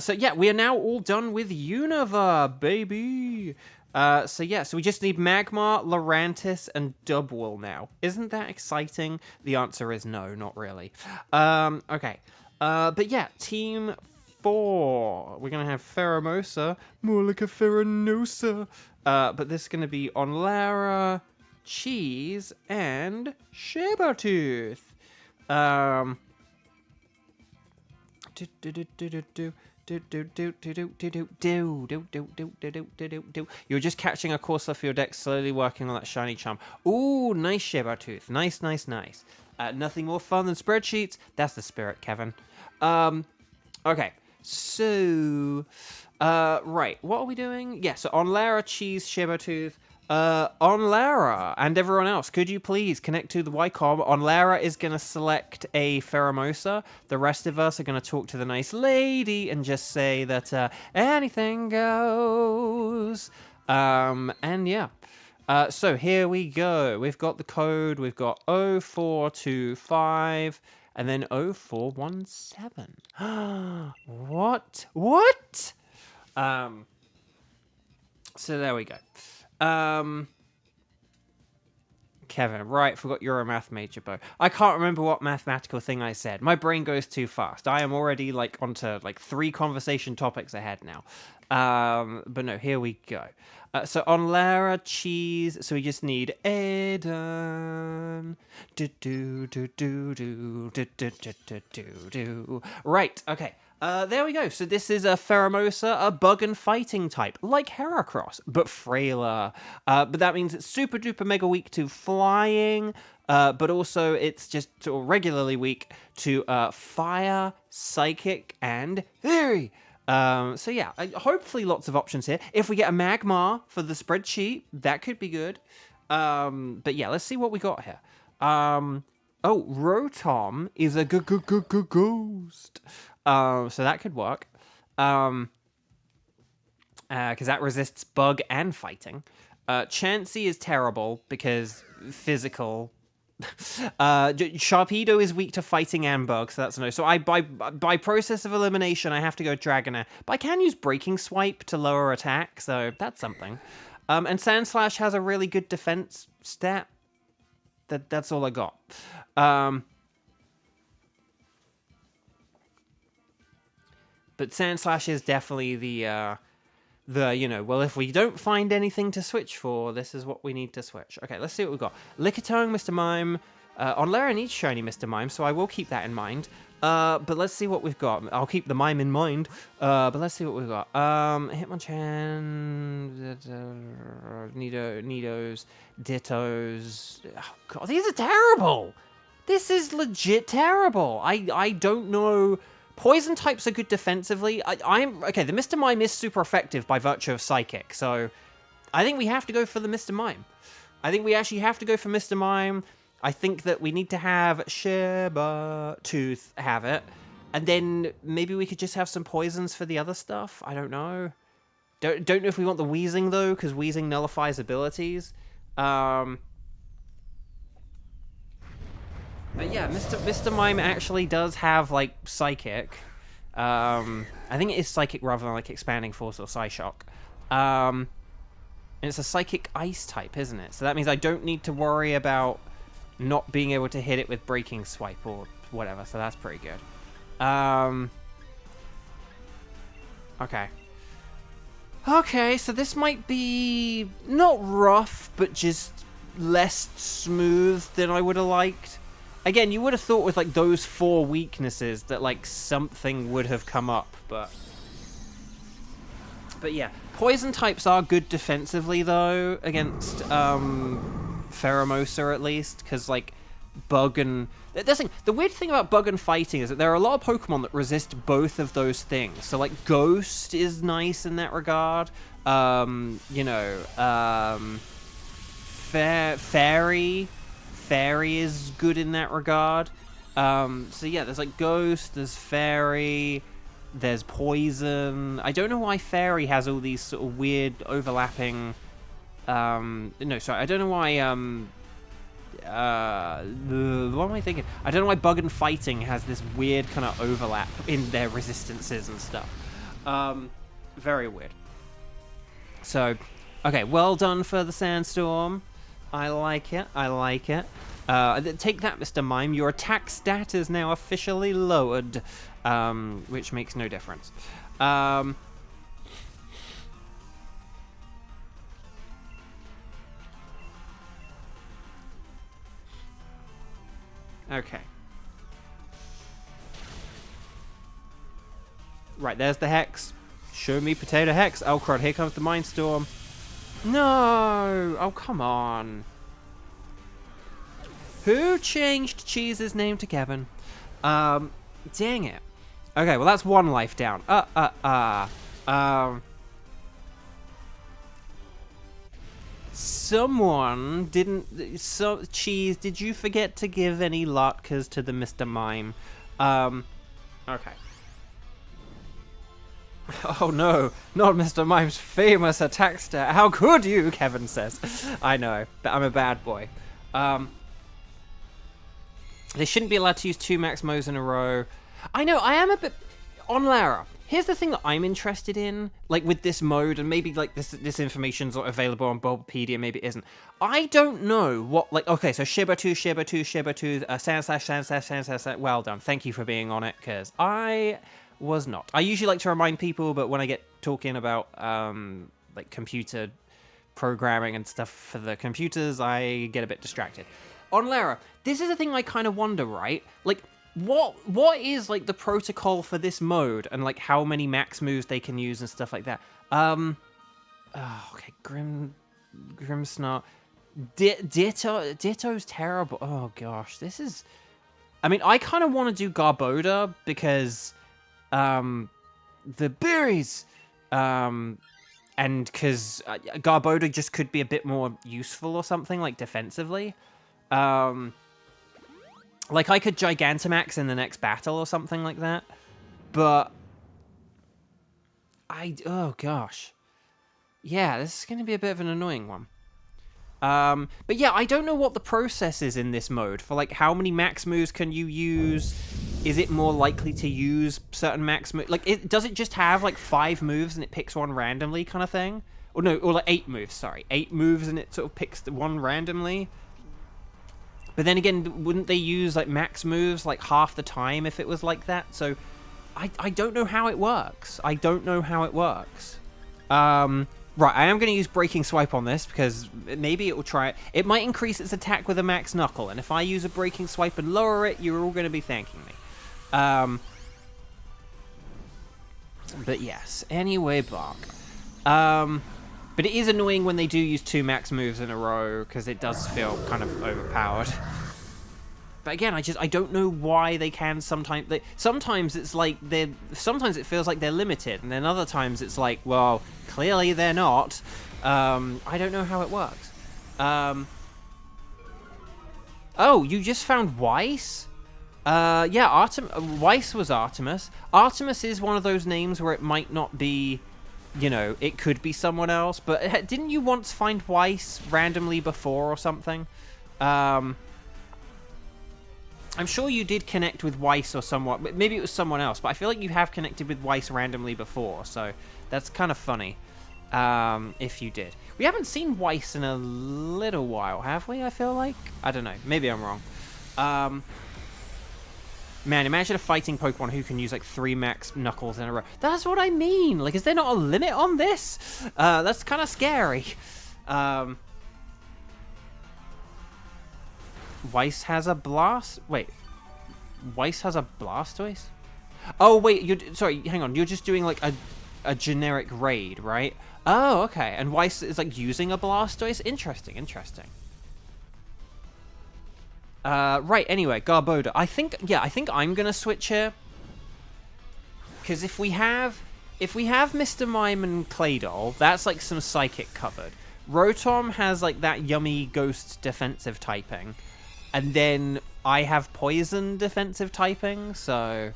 So yeah, we are now all done with Unova, baby. So yeah, so we just need Magmar, Lurantis, and Dubwool now. Isn't that exciting? The answer is no, not really. Okay. But yeah, Team 4. We're going to have Pheromosa, more like a Pheronosa. But this is going to be Onlara, Cheese, and Sabertooth. You're just catching a Corsa for your deck, slowly working on that shiny charm. Ooh, nice Sabertooth. Nice. Nothing more fun than spreadsheets. That's the spirit, Kevin. Okay. So, right. What are we doing? Yeah, so Onlara, Cheese, Sabertooth. Onlara and everyone else, could you please connect to the Ycom? Onlara is going to select a Pheromosa. The rest of us are going to talk to the nice lady and just say that anything goes. And yeah. So here we go. We've got the code. We've got 0425 and then 0417. What? So there we go. Kevin, right, forgot you're a math major, Bo. I can't remember what mathematical thing I said. My brain goes too fast. I am already, like, onto, like, 3 conversation topics ahead now. But no, here we go. So on Lara, cheese, so we just need Aiden. Right, okay. There we go. So this is a Pheromosa, a bug and fighting type, like Heracross, but frailer. But that means it's super duper mega weak to flying, but also it's just sort of regularly weak to fire, psychic, and theory. So yeah, hopefully lots of options here. If we get a Magmar for the spreadsheet, that could be good. But yeah, let's see what we got here. Oh, Rotom is a ghost. So that could work. Because that resists bug and fighting. Chansey is terrible because physical. Sharpedo is weak to fighting and bug, so that's a no. So by process of elimination, I have to go Dragonair. But I can use Breaking Swipe to lower attack, so that's something. And Sandslash has a really good defense stat. That's all I got. But Sandslash is definitely the well, if we don't find anything to switch for, this is what we need to switch. Okay, let's see what we've got. Lickitung, Mr. Mime. On Lara needs shiny Mr. Mime, so I will keep that in mind. But let's see what we've got. I'll keep the Mime in mind. But let's see what we've got. Hitmonchan, Nidos, Dittos. Oh, God, these are terrible. This is legit terrible. I don't know. Poison types are good defensively. Okay, the Mr. Mime is super effective by virtue of Psychic, so I think we have to go for the Mr. Mime. I think we actually have to go for Mr. Mime. I think that we need to have Tooth have it, and then maybe we could just have some poisons for the other stuff. I don't know. Don't know if we want the Wheezing, though, because Wheezing nullifies abilities. But yeah, Mr. Mime actually does have, like, Psychic. I think it is Psychic rather than, like, Expanding Force or Psyshock. And it's a Psychic Ice type, isn't it? So that means I don't need to worry about not being able to hit it with Breaking Swipe or whatever, so that's pretty good. Okay. Okay, so this might be not rough, but just less smooth than I would have liked. Again, you would have thought with, like, those 4 weaknesses that, like, something would have come up, but yeah. Poison types are good defensively, though, against, Pheromosa, at least, because, like, bug and... The weird thing about bug and fighting is that there are a lot of Pokemon that resist both of those things. So, like, Ghost is nice in that regard. Fairy is good in that regard. So yeah, there's like Ghost, there's Fairy, there's Poison. I don't know why Fairy has all these sort of weird overlapping... no, sorry, I don't know why... what am I thinking? I don't know why Bug and Fighting has this weird kind of overlap in their resistances and stuff. Very weird. So, okay, well done for the Sandstorm. I like it. I like it. Take that, Mr. Mime. Your attack stat is now officially lowered, which makes no difference. Okay. Right, there's the Hex. Show me Potato Hex. Oh, crud, here comes the Mindstorm. No! Oh, come on. Who changed Cheese's name to Kevin? Dang it. Okay, well, that's one life down. Someone didn't... So, Cheese, did you forget to give any latkes to the Mr. Mime? Okay. Oh no, not Mr. Mime's famous attack stat. How could you, Kevin says. I know, but I'm a bad boy. They shouldn't be allowed to use 2 Max Mo's in a row. I know, I am a bit... On Lara, Here's the thing that I'm interested in, like with this mode, and maybe like this information's not available on Bulbapedia, maybe it isn't. I don't know what, like, okay, so Shiba2, Sand, well done. Thank you for being on it, because I was not. I usually like to remind people, but when I get talking about, like, computer programming and stuff for the computers, I get a bit distracted. On Lara, this is the thing I kind of wonder, right? Like, what is like the protocol for this mode and like how many max moves they can use and stuff like that? Oh, okay, Grimmsnarl, Ditto's terrible. Oh gosh, this is. I mean, I kind of want to do Garbodor because, the berries, and because Garbodor just could be a bit more useful or something like defensively. Like, I could Gigantamax in the next battle or something like that. But oh, gosh. Yeah, this is going to be a bit of an annoying one. But yeah, I don't know what the process is in this mode. For, like, how many max moves can you use? Is it more likely to use certain max moves? Like, does it just have, like, 5 moves and it picks one randomly kind of thing? Or no, or like 8 moves, sorry. 8 moves and it sort of picks the one randomly? But then again, wouldn't they use, like, max moves, like, half the time if it was like that? So, I don't know how it works. I don't know how it works. Right, I am going to use Breaking Swipe on this, because maybe it will try it. It might increase its attack with a Max Knuckle, and if I use a Breaking Swipe and lower it, you're all going to be thanking me. But yes, anyway, Bark. But it is annoying when they do use 2 max moves in a row, because it does feel kind of overpowered. But again, I don't know why they can sometimes. Sometimes it's like sometimes it feels like they're limited, and then other times it's like, well, clearly they're not. I don't know how it works. Oh, you just found Weiss? Yeah, Weiss was Artemis. Artemis is one of those names where it might not be. You know, it could be someone else, but didn't you once find Weiss randomly before or something? I'm sure you did connect with Weiss or someone, but maybe it was someone else, but I feel like you have connected with Weiss randomly before, so that's kind of funny, if you did. We haven't seen Weiss in a little while, have we, I feel like? I don't know, maybe I'm wrong. Man, imagine a fighting Pokemon who can use, like, 3 max Knuckles in a row. That's what I mean! Like, is there not a limit on this? That's kind of scary. Weiss has a Blast... Wait. Weiss has a Blastoise? Oh, wait, sorry, hang on. You're just doing, like, a generic raid, right? Oh, okay. And Weiss is, like, using a Blastoise? Interesting, interesting. Right, anyway, Garbodor. I think I'm gonna switch here. Because if we have Mr. Mime and Claydol, that's like some Psychic covered. Rotom has like that yummy Ghost defensive typing. And then I have Poison defensive typing, so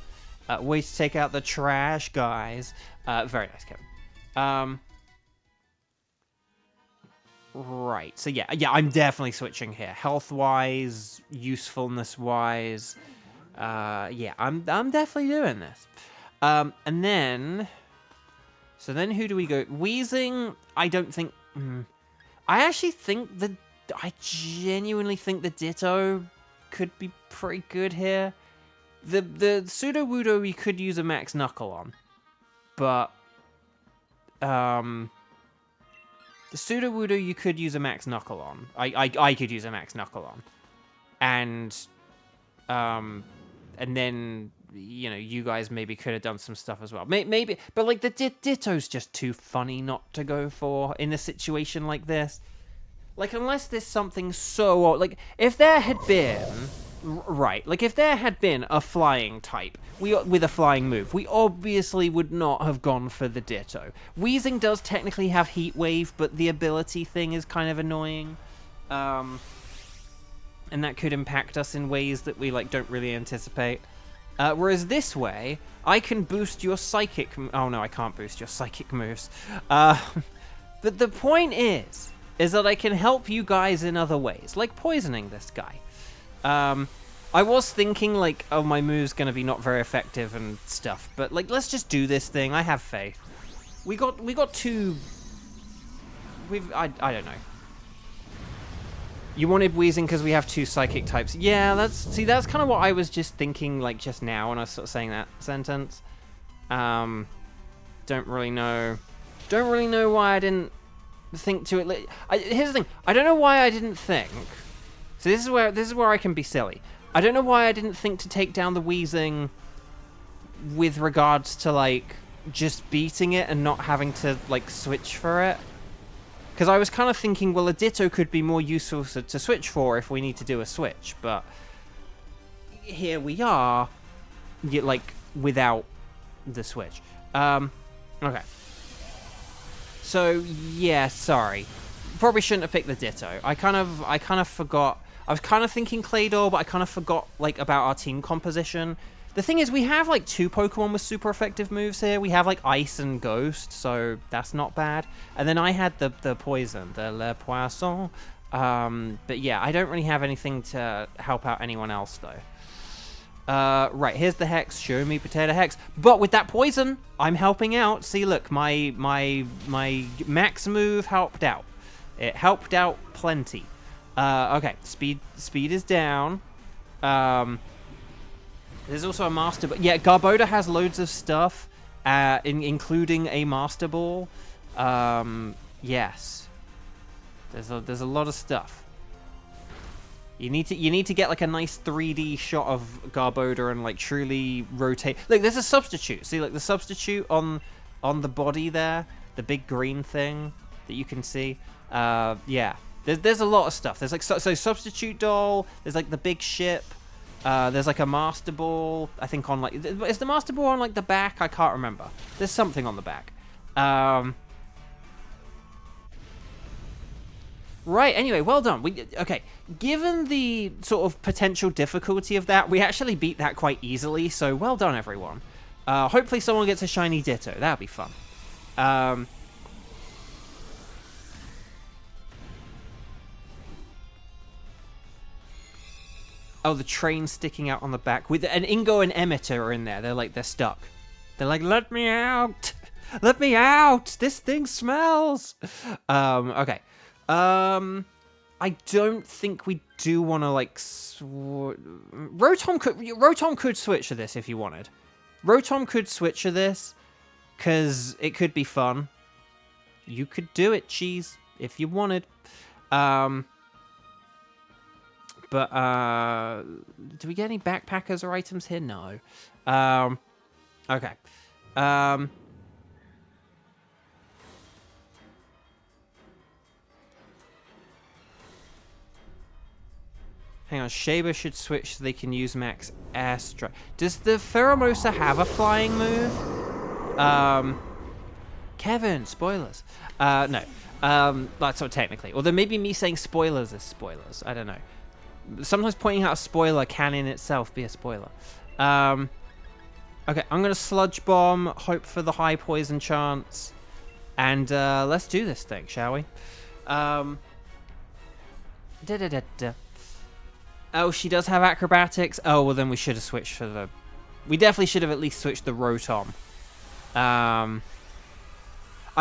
way to take out the trash, guys. Very nice, Kevin. Right, so yeah, I'm definitely switching here. Health-wise, usefulness-wise, yeah, I'm definitely doing this. And then, so then who do we go? Weezing, I don't think, I genuinely think the Ditto could be pretty good here. The Sudowoodo we could use a Max Knuckle on, but, the Sudowoodo you could use a Max Knuckle on. I could use a Max Knuckle on. And then, you know, you guys maybe could have done some stuff as well. Maybe, but like the Ditto's just too funny not to go for in a situation like this. Like, unless there's something so, like, if there had been, right, like if there had been a flying type with a flying move, we obviously would not have gone for the Ditto. Weezing does technically have Heat Wave, but the ability thing is kind of annoying. And that could impact us in ways that we, like, don't really anticipate. Whereas this way, I can boost your Psychic... Oh, no, I can't boost your Psychic moves. But the point is that I can help you guys in other ways, like poisoning this guy. I was thinking, like, oh, my move's gonna be not very effective and stuff, but, like, let's just do this thing. I have faith. We got two... I don't know. You wanted wheezing because we have 2 psychic types. Yeah, that's kind of what I was just thinking, like, just now when I was sort of saying that sentence. Don't really know. Don't really know why I didn't think to it. Here's the thing. I don't know why I didn't think. So this is where I can be silly. I don't know why I didn't think to take down the wheezing with regards to, like, just beating it and not having to, like, switch for it. Because I was kind of thinking, well, a Ditto could be more useful to switch for if we need to do a switch, but here we are, like, without the switch. Okay. So, yeah, sorry. Probably shouldn't have picked the Ditto. I kind of forgot. I was kind of thinking Claydol, but I kind of forgot, like, about our team composition. The thing is, we have, like, 2 Pokemon with super effective moves here. We have, like, Ice and Ghost, so that's not bad. And then I had the Poison, the Le Poisson. But yeah, I don't really have anything to help out anyone else, though. Right, here's the Hex. Show me Potato Hex. But with that Poison, I'm helping out. See, look, my max move helped out. It helped out plenty. Okay, speed is down. There's also a Master Ball. Yeah, Garbodor has loads of stuff, including a Master Ball. Yes. There's a lot of stuff. You need to get like a nice 3D shot of Garbodor and like truly rotate. Look, there's a substitute. See, like the substitute on the body there, the big green thing that you can see. Yeah. There's a lot of stuff. There's like so substitute doll. There's like the big ship. There's like a Master Ball, I think on like... Is the Master Ball on like the back? I can't remember. There's something on the back. Right, anyway, well done. Okay, given the sort of potential difficulty of that, we actually beat that quite easily, so well done, everyone. Hopefully someone gets a shiny Ditto. That'll be fun. Oh, the train sticking out on the back. With an Ingo and Emitter are in there. They're stuck. They're like, let me out! Let me out! This thing smells! Okay. I don't think we do want to, like, Rotom could switch to this if you wanted. Rotom could switch to this, because it could be fun. You could do it, Cheese, if you wanted. But, do we get any backpackers or items here? No. Okay. Hang on, Shaber should switch so they can use Max Airstrike. Does the Pheromosa have a flying move? Kevin, spoilers. No. That's not technically. Although maybe me saying spoilers is spoilers. I don't know. Sometimes pointing out a spoiler can in itself be a spoiler. Okay, I'm going to Sludge Bomb, hope for the high poison chance, and let's do this thing, shall we? Oh, she does have acrobatics. Oh, well then we should have switched for the... We definitely should have at least switched the Rotom. I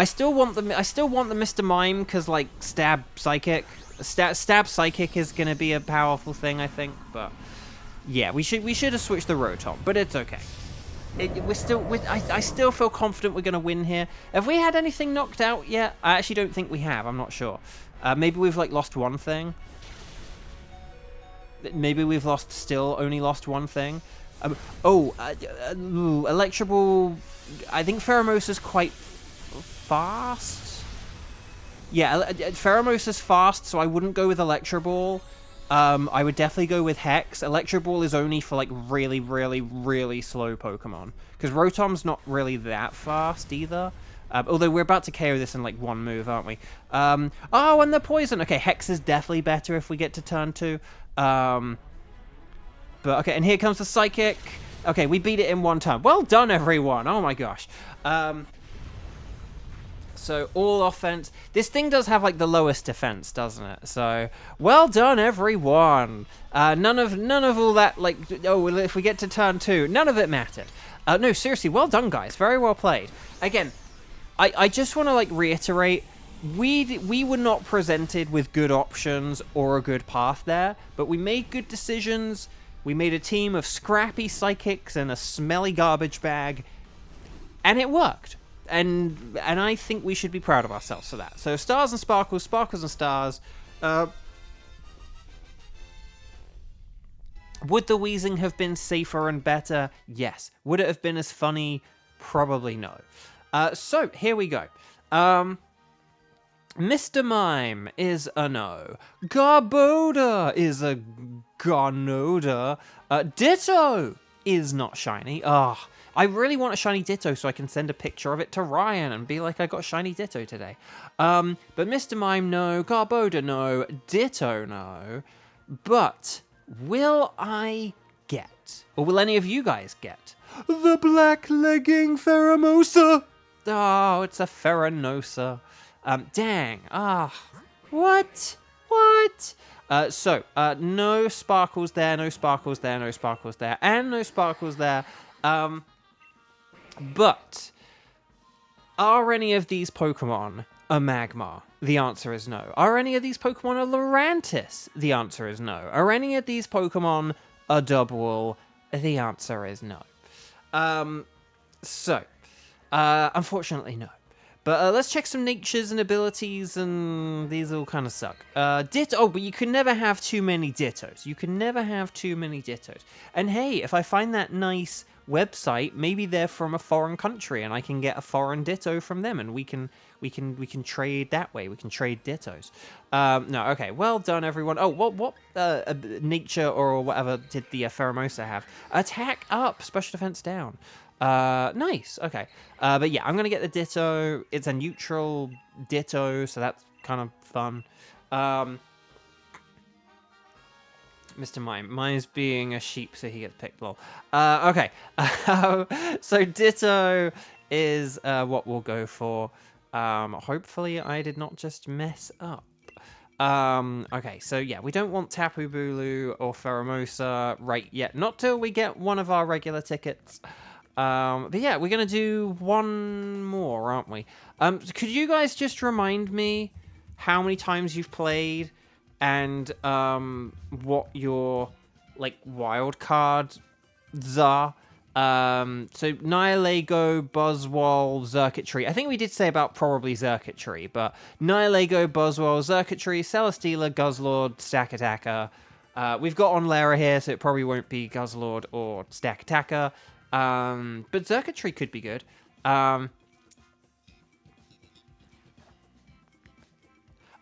still want the Mr. Mime because like Stab Psychic. Stab Psychic is going to be a powerful thing, I think, but yeah, we should have switched the Rotom, but it's okay. I still feel confident we're going to win here. Have we had anything knocked out yet? I actually don't think we have. I'm not sure. Maybe we've like lost one thing. Maybe we've only lost one thing. Electroball. I think Pheromosa's quite fast. Yeah, Pheromosa's fast, so I wouldn't go with Electro Ball. I would definitely go with Hex. Electro Ball is only for, like, really, really, really slow Pokemon. Because Rotom's not really that fast, either. Although we're about to KO this in, like, one move, aren't we? Oh, and the Poison! Okay, Hex is definitely better if we get to turn 2. But, okay, and here comes the Psychic. Okay, we beat it in one turn. Well done, everyone! Oh my gosh. So all offense. This thing does have like the lowest defense, doesn't it? So well done, everyone. None of all that like. Oh, well, if we get to turn 2, none of it mattered. No, seriously, well done, guys. Very well played. Again, I just want to like reiterate. We were not presented with good options or a good path there, but we made good decisions. We made a team of scrappy psychics and a smelly garbage bag, and it worked. And I think we should be proud of ourselves for that. So stars and sparkles, sparkles and stars. Would the wheezing have been safer and better? Yes. Would it have been as funny? Probably no. So here we go. Mr. Mime is a no. Garboda is a Garnoda. Ditto is not shiny. I really want a shiny Ditto so I can send a picture of it to Ryan and be like, I got a shiny Ditto today. But Mr. Mime, no. Garboda, no. Ditto, no. But will I get, or will any of you guys get, the black legging Pheromosa? Oh, it's a Ferronosa. Dang. What? So, no sparkles there, no sparkles there, no sparkles there, and no sparkles there. But are any of these Pokemon a Magmar? The answer is no. Are any of these Pokemon a Lurantis? The answer is no. Are any of these Pokemon a Dubwool? The answer is no. Unfortunately, no. But let's check some natures and abilities, and these all kind of suck. But you can never have too many Dittos. You can never have too many Dittos. And hey, if I find that nice website, maybe they're from a foreign country, and I can get a foreign Ditto from them, and we can trade that way. We can trade Dittos. No, okay. Well done, everyone. Oh, what nature or whatever did the Pheromosa have? Attack up, special defense down. Nice. Okay. But yeah, I'm gonna get the Ditto. It's a neutral Ditto, so that's kind of fun. Mr. Mime. Mime's being a sheep, so he gets picked, lol. Okay. So Ditto is what we'll go for. Hopefully I did not just mess up. Okay, so yeah, we don't want Tapu Bulu or Pheromosa right yet. Not till we get one of our regular tickets. But yeah, we're going to do one more, aren't we? Could you guys just remind me how many times you've played and what your, like, wild cards are? So Nihilego, Buzzwole, Xurkitree. I think we did say about probably Xurkitree, but Nihilego, Buzzwole, Xurkitree, Celesteela, Guzzlord, Stakataka. We've got Onlera here, so it probably won't be Guzzlord or Stakataka. But Xurkitree could be good.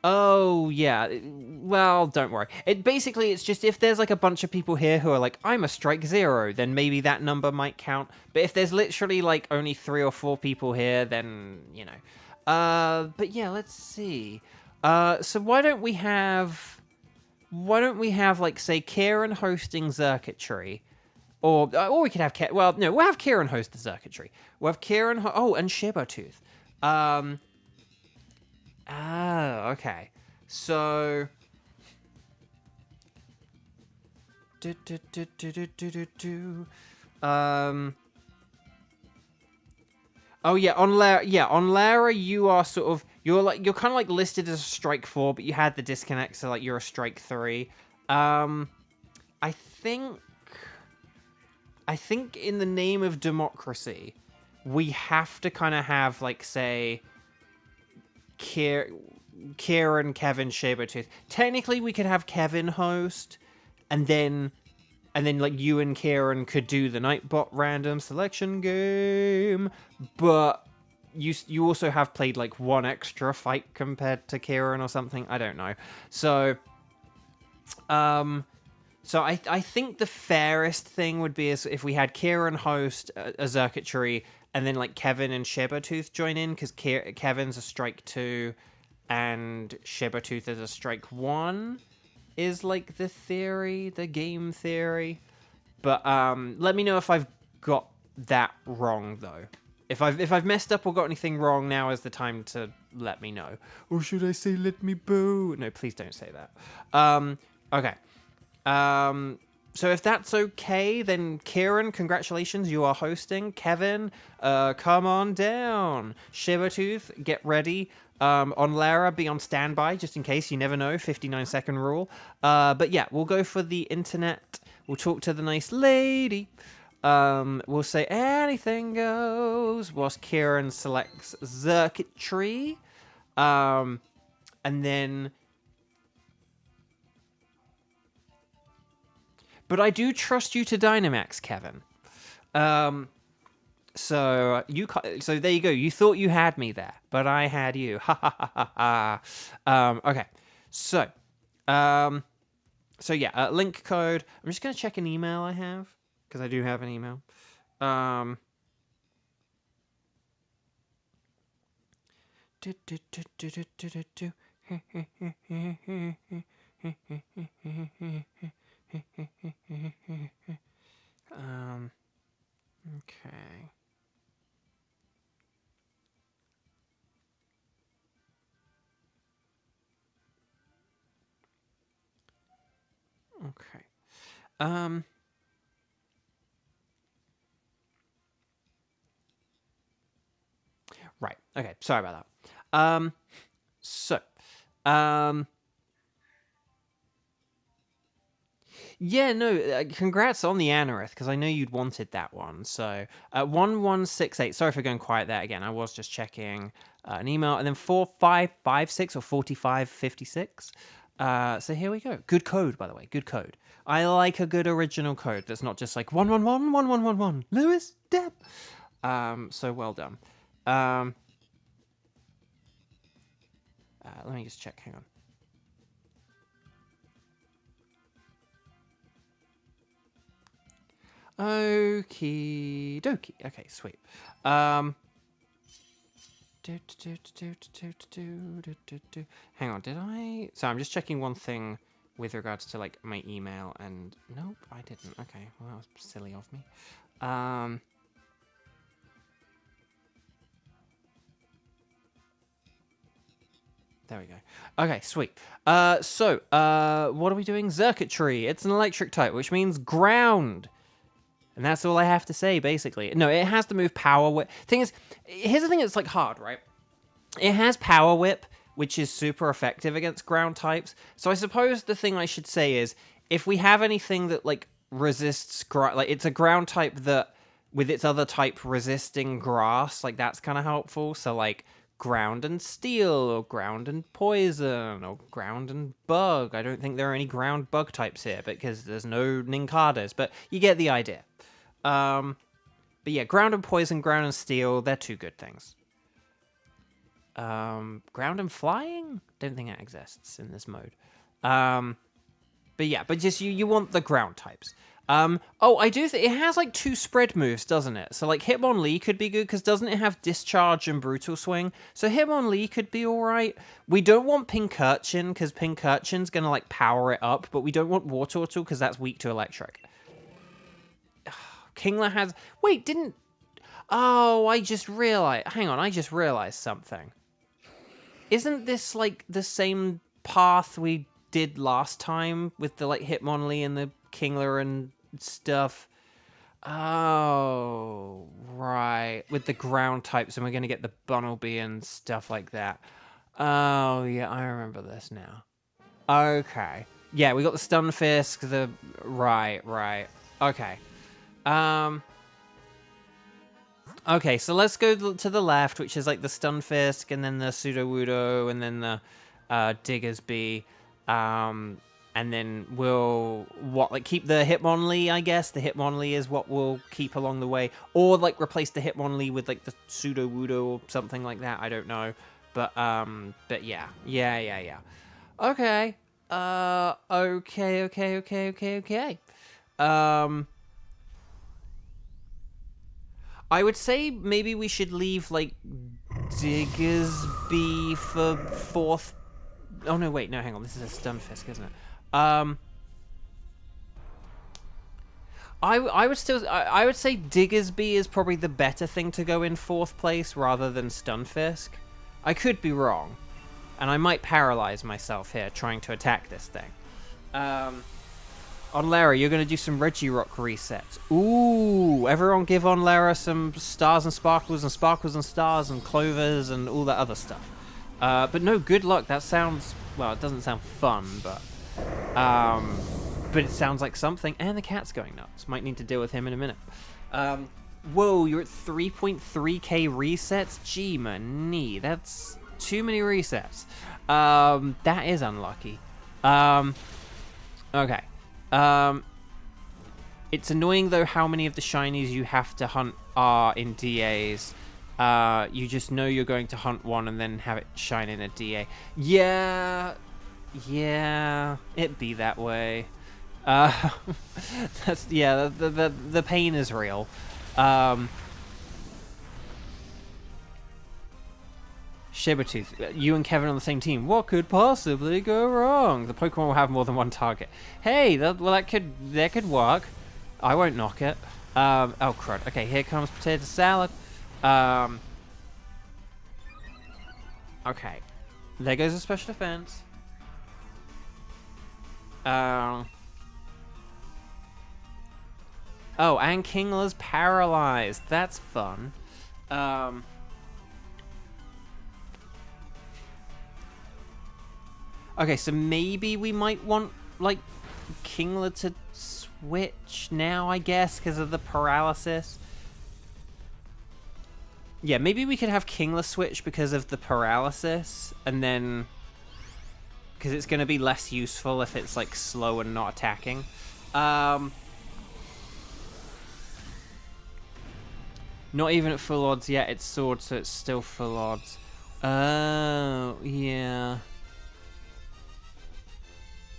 Oh, yeah. Well, don't worry. It's just if there's like a bunch of people here who are like, I'm a strike 0, then maybe that number might count. But if there's literally like only 3 or 4 people here, then, you know. But yeah, let's see. So why don't we have like, say, Kieran hosting Xurkitree? Or we could have we'll have Kieran host the Xurkitree. We'll have Kieran and Shibatooth. Okay. So oh yeah, on Lara you are sort of you're kind of like listed as a strike 4, but you had the disconnect, so like you're a strike 3. I think in the name of democracy, we have to kind of have, like, say, Kieran, Kevin, Shibatooth. Technically, we could have Kevin host, and then like you and Kieran could do the Nightbot random selection game. But you also have played like one extra fight compared to Kieran or something. I don't know. So I think the fairest thing would be if we had Kieran host a Xurkitree, and then like Kevin and Shibatooth join in, because Kevin's a strike 2 and Shibatooth is a strike 1 is like the game theory. But let me know if I've got that wrong though. If I've messed up or got anything wrong, now is the time to let me know. Or should I say let me boo? No, please don't say that. Okay. So if that's okay, then Kieran, congratulations, you are hosting. Kevin, come on down. Shivertooth, get ready. On Lara, be on standby, just in case, you never know, 59-second rule. But yeah, we'll go for the internet. We'll talk to the nice lady. We'll say anything goes whilst Kieran selects circuitry. And then... But I do trust you to Dynamax, Kevin. So there you go. You thought you had me there, but I had you. Ha ha ha ha ha. Okay. So yeah, link code. I'm just gonna check an email I have because I do have an email. Okay. Okay. Right. Okay. Sorry about that. Yeah, no, congrats on the Anorith, because I know you'd wanted that one. So, 1168, sorry for going quiet there again. I was just checking an email. And then 4556 or 4556. So here we go. Good code, by the way. Good code. I like a good original code that's not just like 1111111. Lewis, Deb. So well done. Let me just check. Hang on. Okie dokie. Okay, sweet. Hang on, did I? So I'm just checking one thing with regards to like my email, and nope, I didn't. Okay, well that was silly of me. There we go. Okay, sweet. So what are we doing? Circuitry. It's an electric type, which means ground. And that's all I have to say, basically. No, it has to move power whip. Thing is, here's the thing that's, like, hard, right? It has power whip, which is super effective against ground types. So I suppose the thing I should say is, if we have anything that, like, resists... Like, it's a ground type that, with its other type resisting grass, like, that's kind of helpful. So, like, ground and steel, or ground and poison, or ground and bug. I don't think there are any ground bug types here, because there's no Ninkadas, but you get the idea. But yeah, ground and poison, ground and steel, they're two good things. Ground and flying? Don't think that exists in this mode. But yeah, but just you want the ground types. Oh, I do think it has like 2 spread moves, doesn't it? So like Hitmonlee could be good because doesn't it have Discharge and Brutal Swing? So Hitmonlee could be alright. We don't want Pincurchin because Pincurchin's gonna like power it up, but we don't want Wartortle because that's weak to electric. Kingler has... Wait, didn't... Oh, I just realized... Hang on, I just realized something. Isn't this, like, the same path we did last time with the, like, Hitmonlee and the Kingler and stuff? Oh, right. With the ground types, and we're going to get the Bunnelby and stuff like that. Oh, yeah, I remember this now. Okay. Yeah, we got the Stunfisk, the... Right. Okay. Okay, so let's go to the left, which is like the Stunfisk, and then the Sudowoodo, and then the Diggersby, and then we'll keep the Hitmonlee, I guess. The Hitmonlee is what we'll keep along the way, or like replace the Hitmonlee with like the Sudowoodo or something like that. I don't know, but yeah. Okay. Okay. I would say maybe we should leave, like, Diggersby for 4th... Oh, no, wait, no, hang on. This is a Stunfisk, isn't it? I would still I would say Diggersby is probably the better thing to go in 4th place rather than Stunfisk. I could be wrong, and I might paralyze myself here trying to attack this thing. On Lara, you're going to do some Regirock resets. Ooh, everyone give on Lara some stars and sparkles and stars and clovers and all that other stuff. But no, good luck. That sounds, well, it doesn't sound fun, but it sounds like something. And the cat's going nuts. Might need to deal with him in a minute. Whoa, you're at 3.3k resets? Gee, man, that's too many resets. That is unlucky. Okay. It's annoying though how many of the shinies you have to hunt are in DAs. You just know you're going to hunt one and then have it shine in a DA. Yeah, it be that way. That's the pain is real. Shibertooth, you and Kevin on the same team. What could possibly go wrong? The Pokemon will have more than one target. Hey, that could work. I won't knock it. Oh crud. Okay, here comes potato salad. Okay, there goes a special defense. Oh, and Kingler's paralyzed. That's fun. Okay, so maybe we might want, like, Kingler to switch now, I guess, because of the paralysis. Yeah, maybe we could have Kingler switch because of the paralysis, and then... because it's going to be less useful if it's, like, slow and not attacking. Not even at full odds yet, it's sword, so it's still full odds. Oh, yeah.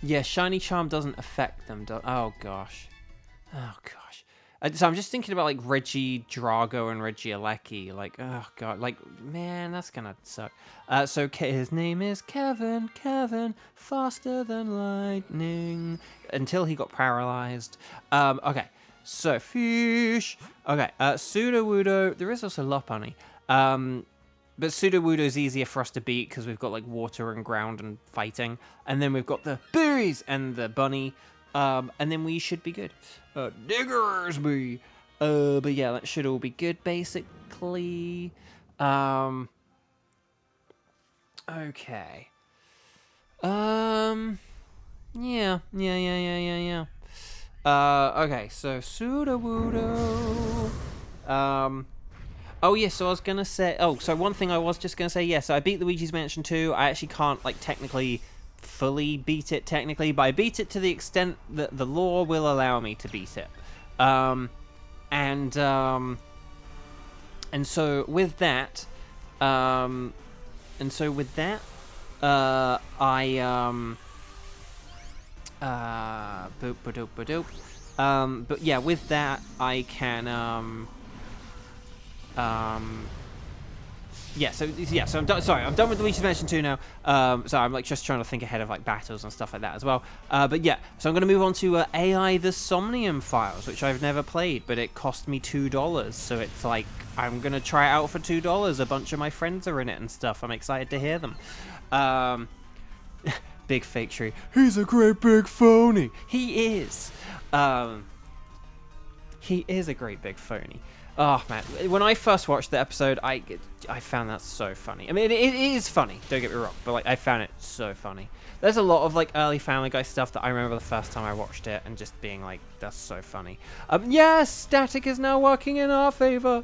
Yeah, Shiny Charm doesn't affect them. Oh, gosh. Oh, gosh. So I'm just thinking about, like, Regidrago and Regieleki. Like, oh, God. Like, man, that's gonna suck. So his name is Kevin. Kevin, faster than lightning. Until he got paralyzed. Okay. So, fish. Okay, Sudowoodo. There is also Lopunny. But Sudowoodo is easier for us to beat because we've got like water and ground and fighting. And then we've got the berries and the bunny. And then we should be good. Diggersby. But yeah, that should all be good basically. Okay. Yeah. Okay, so Sudowoodo. Oh, yeah, so I was going to say... Oh, so one thing I was just going to say, yeah, so I beat Luigi's Mansion 2. I actually can't, like, technically fully beat it, technically, but I beat it to the extent that the lore will allow me to beat it. And so with that... But yeah, with that, I can, so I'm done. Sorry, I'm done with Luigi's Mansion 2 now. So I'm like just trying to think ahead of like battles and stuff like that as well. But yeah, so I'm going to move on to AI the Somnium Files, which I've never played, but it cost me $2. So it's like I'm going to try it out for $2. A bunch of my friends are in it and stuff. I'm excited to hear them. Big fake tree. He's a great big phony. He is. He is a great big phony. Oh man, when I first watched the episode, I found that so funny. I mean, it is funny, don't get me wrong, but like I found it so funny. There's a lot of like early Family Guy stuff that I remember the first time I watched it and just being like, that's so funny. Yes, static is now working in our favor.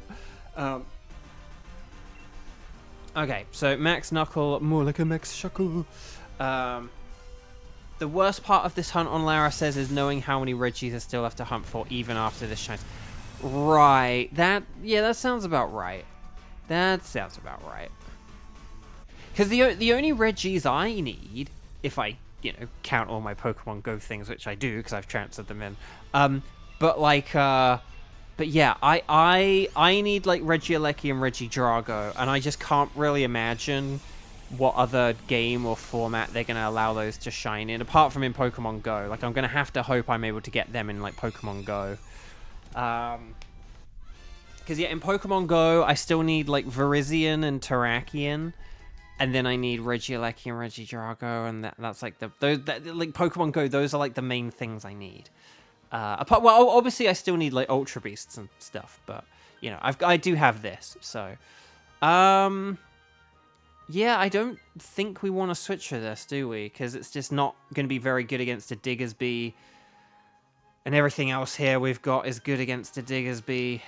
Okay, so Max Knuckle, more like a Max Shuckle. The worst part of this hunt on Lara says is knowing how many Regis I still have to hunt for even after this shines. Right, that sounds about right. That sounds about right. Because the only Regis I need, if I, count all my Pokemon Go things, which I do, because I've transferred them in, but yeah, I need, like, Regieleki and Regidrago, and I just can't really imagine what other game or format they're going to allow those to shine in, apart from in Pokemon Go. Like, I'm going to have to hope I'm able to get them in, like, Pokemon Go. Because, yeah, in Pokemon Go, I still need, like, Virizion and Terrakion. And then I need Regieleki and Regidrago, and that's, like, like, Pokemon Go, those are, like, the main things I need. Well, obviously, I still need, like, Ultra Beasts and stuff, but, you know, I do have this, so... Yeah, I don't think we want to switch for this, do we? Because it's just not going to be very good against a Diggersby. And everything else here we've got is good against a Diggersby.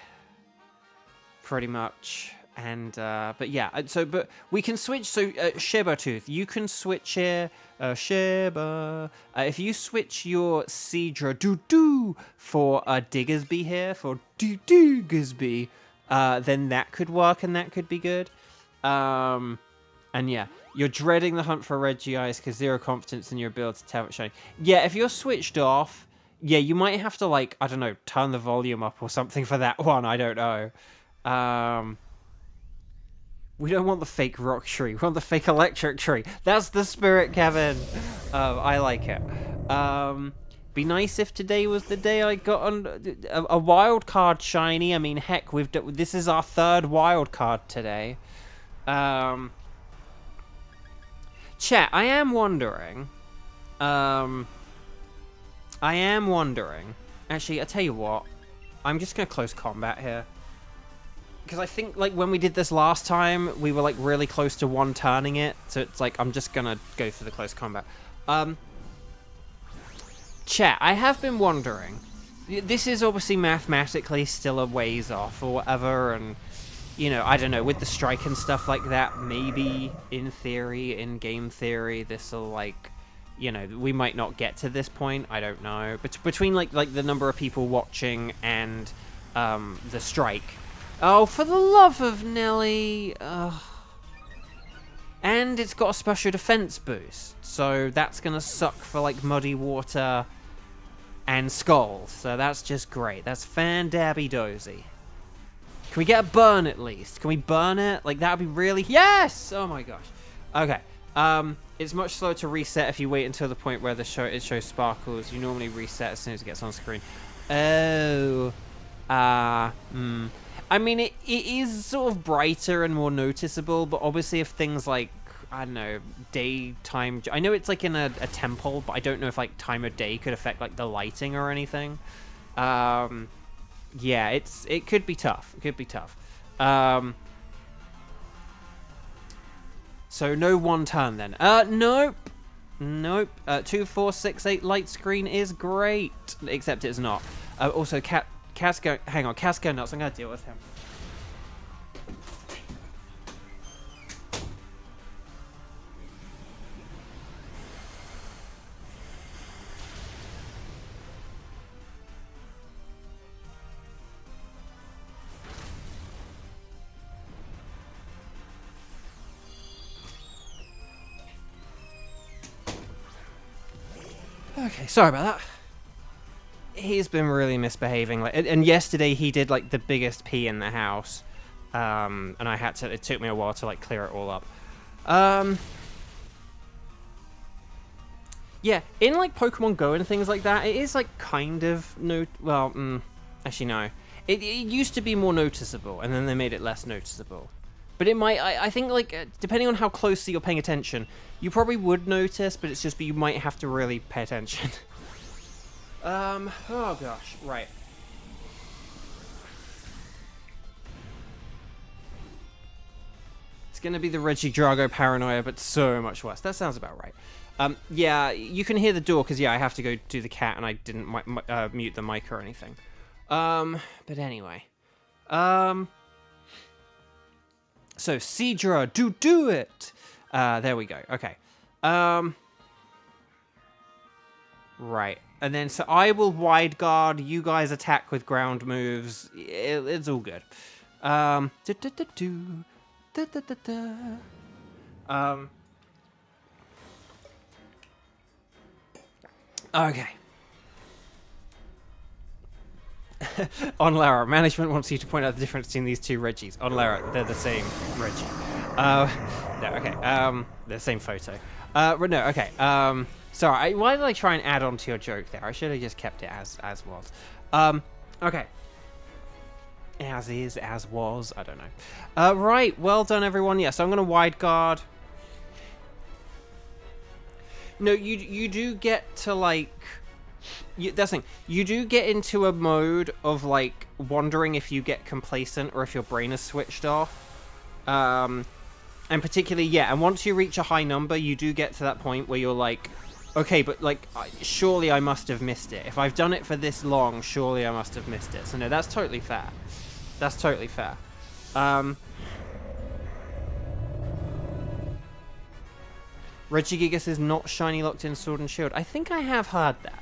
Pretty much. And, but yeah, but we can switch. So, Shibertooth, you can switch here. Shiba. If you switch your Seadra Doo-Doo for a Diggersby here, for Diggersby, then that could work and that could be good. And yeah, you're dreading the hunt for Regice because zero confidence in your ability to tell it shiny. Yeah, if you're switched off, yeah, you might have to, like, I don't know, turn the volume up or something for that one. I don't know. We don't want the fake rock tree. We want the fake electric tree. That's the spirit, Kevin. I like it. Be nice if today was the day I got on a wild card shiny. I mean, heck, this is our third wild card today. Chat, I am wondering. Actually, I'll tell you what. I'm just going to close combat here. Because I think, like, when we did this last time, we were, like, really close to one-turning it. So it's like, I'm just going to go for the close combat. Chat, I have been wondering. This is obviously mathematically still a ways off or whatever, and... You know, I don't know, with the strike and stuff like that, maybe, in theory, in game theory, this'll, like, you know, we might not get to this point, I don't know. But between, like the number of people watching and, the strike. Oh, for the love of Nelly! And it's got a special defense boost, so that's gonna suck for, like, Muddy Water and Skull, so that's just great. That's fan-dabby-dozy. Can we get a burn at least? Can we burn it? Like, that would be really... Yes! Oh my gosh. Okay. It's much slower to reset if you wait until the point where it shows sparkles. You normally reset as soon as it gets on screen. Oh. I mean, it is sort of brighter and more noticeable, but obviously if things like, I don't know, daytime... I know it's like in a temple, but I don't know if like time of day could affect like the lighting or anything. Yeah, it could be tough. It could be tough. So no one turn then. Nope. Nope. 2, 4, 6, 8 light screen is great. Except it's not. Also, Casco... Hang on, Casco nuts. I'm going to deal with him. Okay, sorry about that. He's been really misbehaving, like, and yesterday he did like the biggest pee in the house, and it took me a while to like clear it all up. Yeah, in like Pokemon Go and things like that, it is like kind of actually no, it used to be more noticeable, and then they made it less noticeable. But it might, I think, like, depending on how closely you're paying attention, you probably would notice, but it's just, you might have to really pay attention. Oh gosh, right. It's gonna be the Regidrago paranoia, but so much worse. That sounds about right. Yeah, you can hear the door, because, yeah, I have to go do the cat, and I didn't mute the mic or anything. But anyway. So, Seadra, do it! There we go. Okay. Right. And then, so I will wide guard, you guys attack with ground moves. It's all good. Okay. On Lara, management wants you to point out the difference between these two Reggies. On Lara, they're the same Reggie. No, okay. The same photo. No, okay. Sorry, why did I try and add on to your joke there? I should have just kept it as was. Okay. as is, as was. I don't know. Right, well done, everyone. Yeah, so I'm going to wide guard. No, you do get to, like... that's the thing. You do get into a mode of, like, wondering if you get complacent or if your brain is switched off. And particularly, yeah, and once you reach a high number, you do get to that point where you're like, okay, but, like, surely I must have missed it. If I've done it for this long, surely I must have missed it. So, no, that's totally fair. That's totally fair. Regigigas is not shiny locked in Sword and Shield. I think I have heard that.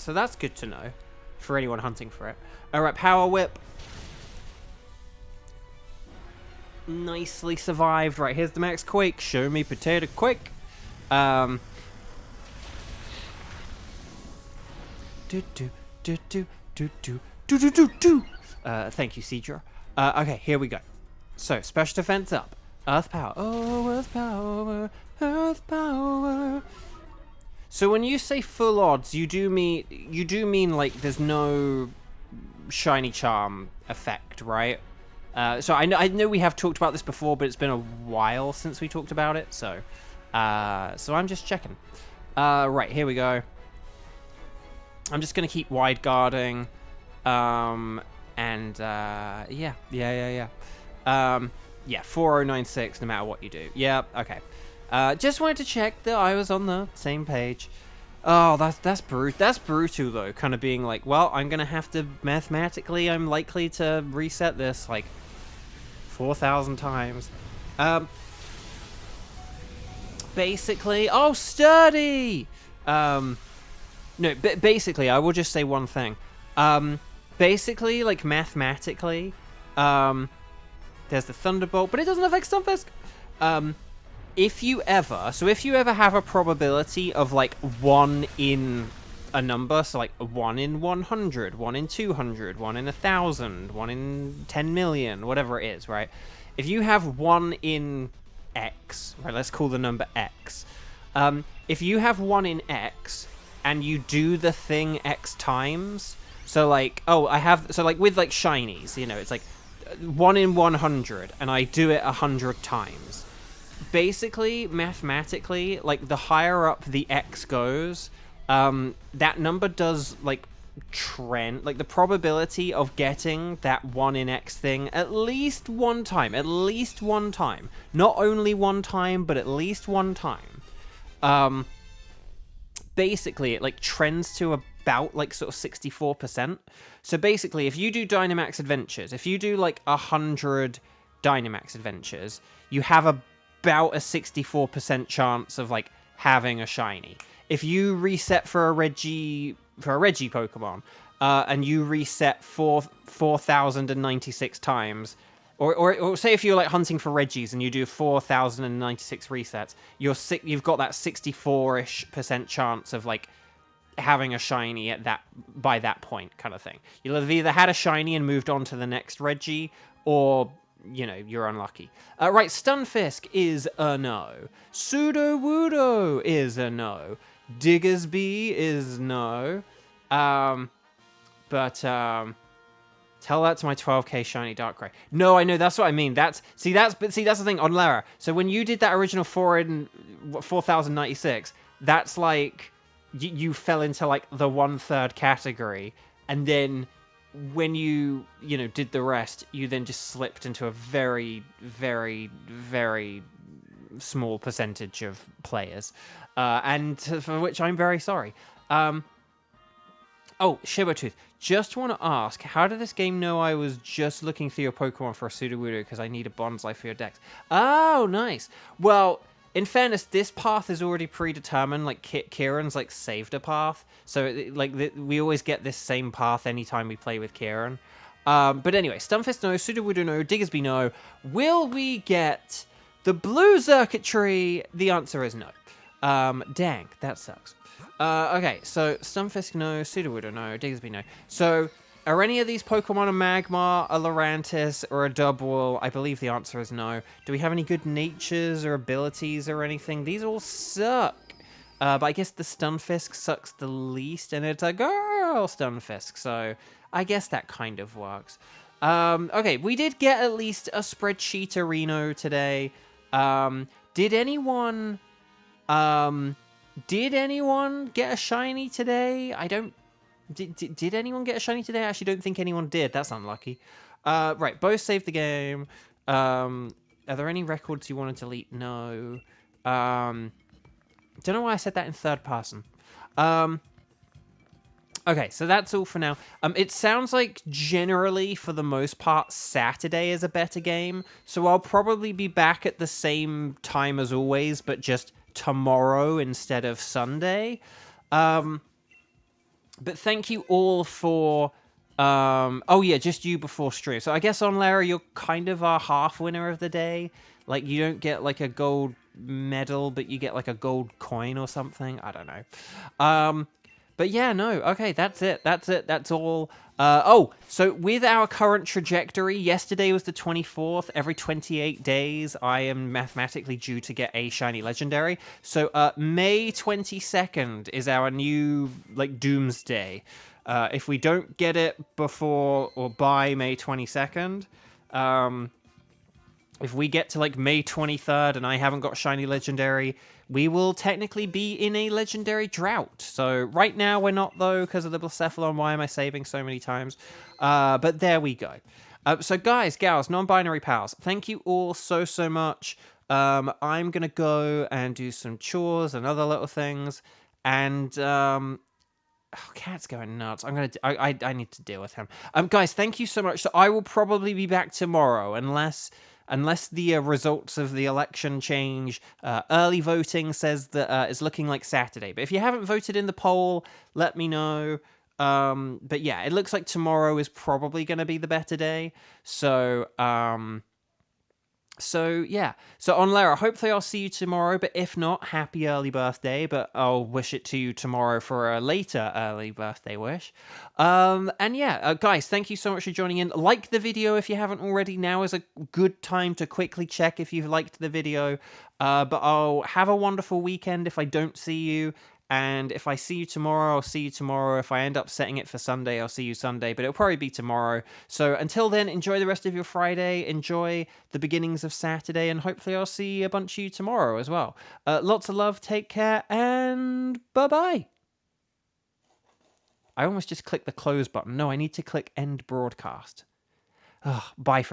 So that's good to know for anyone hunting for it. Alright, Power Whip. Nicely survived. Right, here's the Max Quake. Show me Potato Quake. Thank you, Cedra. Okay, here we go. So, special defense up. Earth power. Oh, earth power. Earth power. So when you say full odds, you do mean like there's no shiny charm effect, right? So I know we have talked about this before, but it's been a while since we talked about it, so I'm just checking. Right, here we go. I'm just gonna keep wide guarding, yeah. Yeah, 4096 no matter what you do. Yeah, okay. Just wanted to check that I was on the same page. Oh, that's brutal though, kind of being like, well, I'm gonna have to mathematically, I'm likely to reset this like 4,000 times. Basically, oh, sturdy. No, basically, I will just say one thing. Basically, like mathematically, there's the Thunderbolt, but it doesn't affect Stunfisk. If you ever have a probability of like 1 in a number, so like 1 in 100, 1 in 200, 1 in 1,000, 1 in 10 million, whatever it is, right? If you have 1 in X, right, let's call the number X. If you have 1 in X and you do the thing X times, so like, so like with like shinies, you know, it's like 1 in 100 and I do it 100 times. Basically, mathematically, like the higher up the X goes, that number does like trend, like the probability of getting that 1 in X thing at least one time, not only one time, but at least one time. Basically, it like trends to about like sort of 64%. So basically, if you do Dynamax Adventures, if you do like 100 Dynamax Adventures, you have about a 64% chance of like having a shiny. If you reset for a Reggie Pokemon, and you reset 4,096 times, or say if you're like hunting for Reggies and you do 4,096 resets, you've got that 64-ish% chance of like having a shiny by that point, kind of thing. You'll have either had a shiny and moved on to the next Reggie, or you know, you're unlucky. Right, Stunfisk is a no. Sudowoodo is a no. Diggersby is no. Tell that to my 12k shiny Darkrai. No, I know, that's what I mean. That's the thing on Lara. So when you did that original 4,096, that's like you fell into like the 1/3 category, and then when you did the rest, you then just slipped into a very, very, very small percentage of players, and for which I'm very sorry. Oh, Shibertooth, just want to ask, how did this game know I was just looking through your Pokemon for a Sudowoodo because I need a Bonsai for your decks? Oh, nice. Well, in fairness, this path is already predetermined. Like, Kieran's, like, saved a path. So, we always get this same path anytime we play with Kieran. But anyway, Stunfisk no, Sudowoodo no, Diggersby no. Will we get the blue circuitry? The answer is no. Dang, that sucks. Okay, so Stunfisk no, Sudowoodo no, Diggersby no. So, are any of these Pokemon a Magmar, a Lurantis, or a Dubwool? I believe the answer is no. Do we have any good natures or abilities or anything? These all suck. But I guess the Stunfisk sucks the least, and it's a girl Stunfisk, so I guess that kind of works. Okay, we did get at least a spreadsheet Reno today. Did anyone get a shiny today? I don't... Did anyone get a shiny today? I actually don't think anyone did. That's unlucky. Right, both saved the game. Are there any records you want to delete? No. Don't know why I said that in third person. Okay, so that's all for now. It sounds like generally, for the most part, Saturday is a better game. So I'll probably be back at the same time as always, but just tomorrow instead of Sunday. But thank you all for... oh yeah, just you before stream. So I guess on Lara, you're kind of our half winner of the day. Like, you don't get like a gold medal, but you get like a gold coin or something. I don't know. But yeah, no, okay, that's it. That's all. Oh, so with our current trajectory, yesterday was the 24th. Every 28 days, I am mathematically due to get a shiny legendary. So May 22nd is our new, like, doomsday. If we don't get it before or by May 22nd, if we get to, like, May 23rd and I haven't got shiny legendary, we will technically be in a legendary drought. So right now we're not, though, because of the Blacephalon. Why am I saving so many times? But there we go. So guys, gals, non-binary pals, thank you all so much. I'm going to go and do some chores and other little things. And... oh, Cat's going nuts. I need to deal with him. Guys, thank you so much. So I will probably be back tomorrow, unless the results of the election change. Early voting says that it's looking like Saturday. But if you haven't voted in the poll, let me know. But yeah, it looks like tomorrow is probably going to be the better day. So yeah, so on Lara, hopefully I'll see you tomorrow, but if not, happy early birthday, but I'll wish it to you tomorrow for a later early birthday wish. And yeah, guys, thank you so much for joining in. Like the video if you haven't already. Now is a good time to quickly check if you've liked the video. But I'll have a wonderful weekend if I don't see you. And if I see you tomorrow, I'll see you tomorrow. If I end up setting it for Sunday, I'll see you Sunday. But it'll probably be tomorrow. So until then, enjoy the rest of your Friday. Enjoy the beginnings of Saturday. And hopefully I'll see a bunch of you tomorrow as well. Lots of love. Take care. And bye-bye. I almost just clicked the close button. No, I need to click end broadcast. Bye for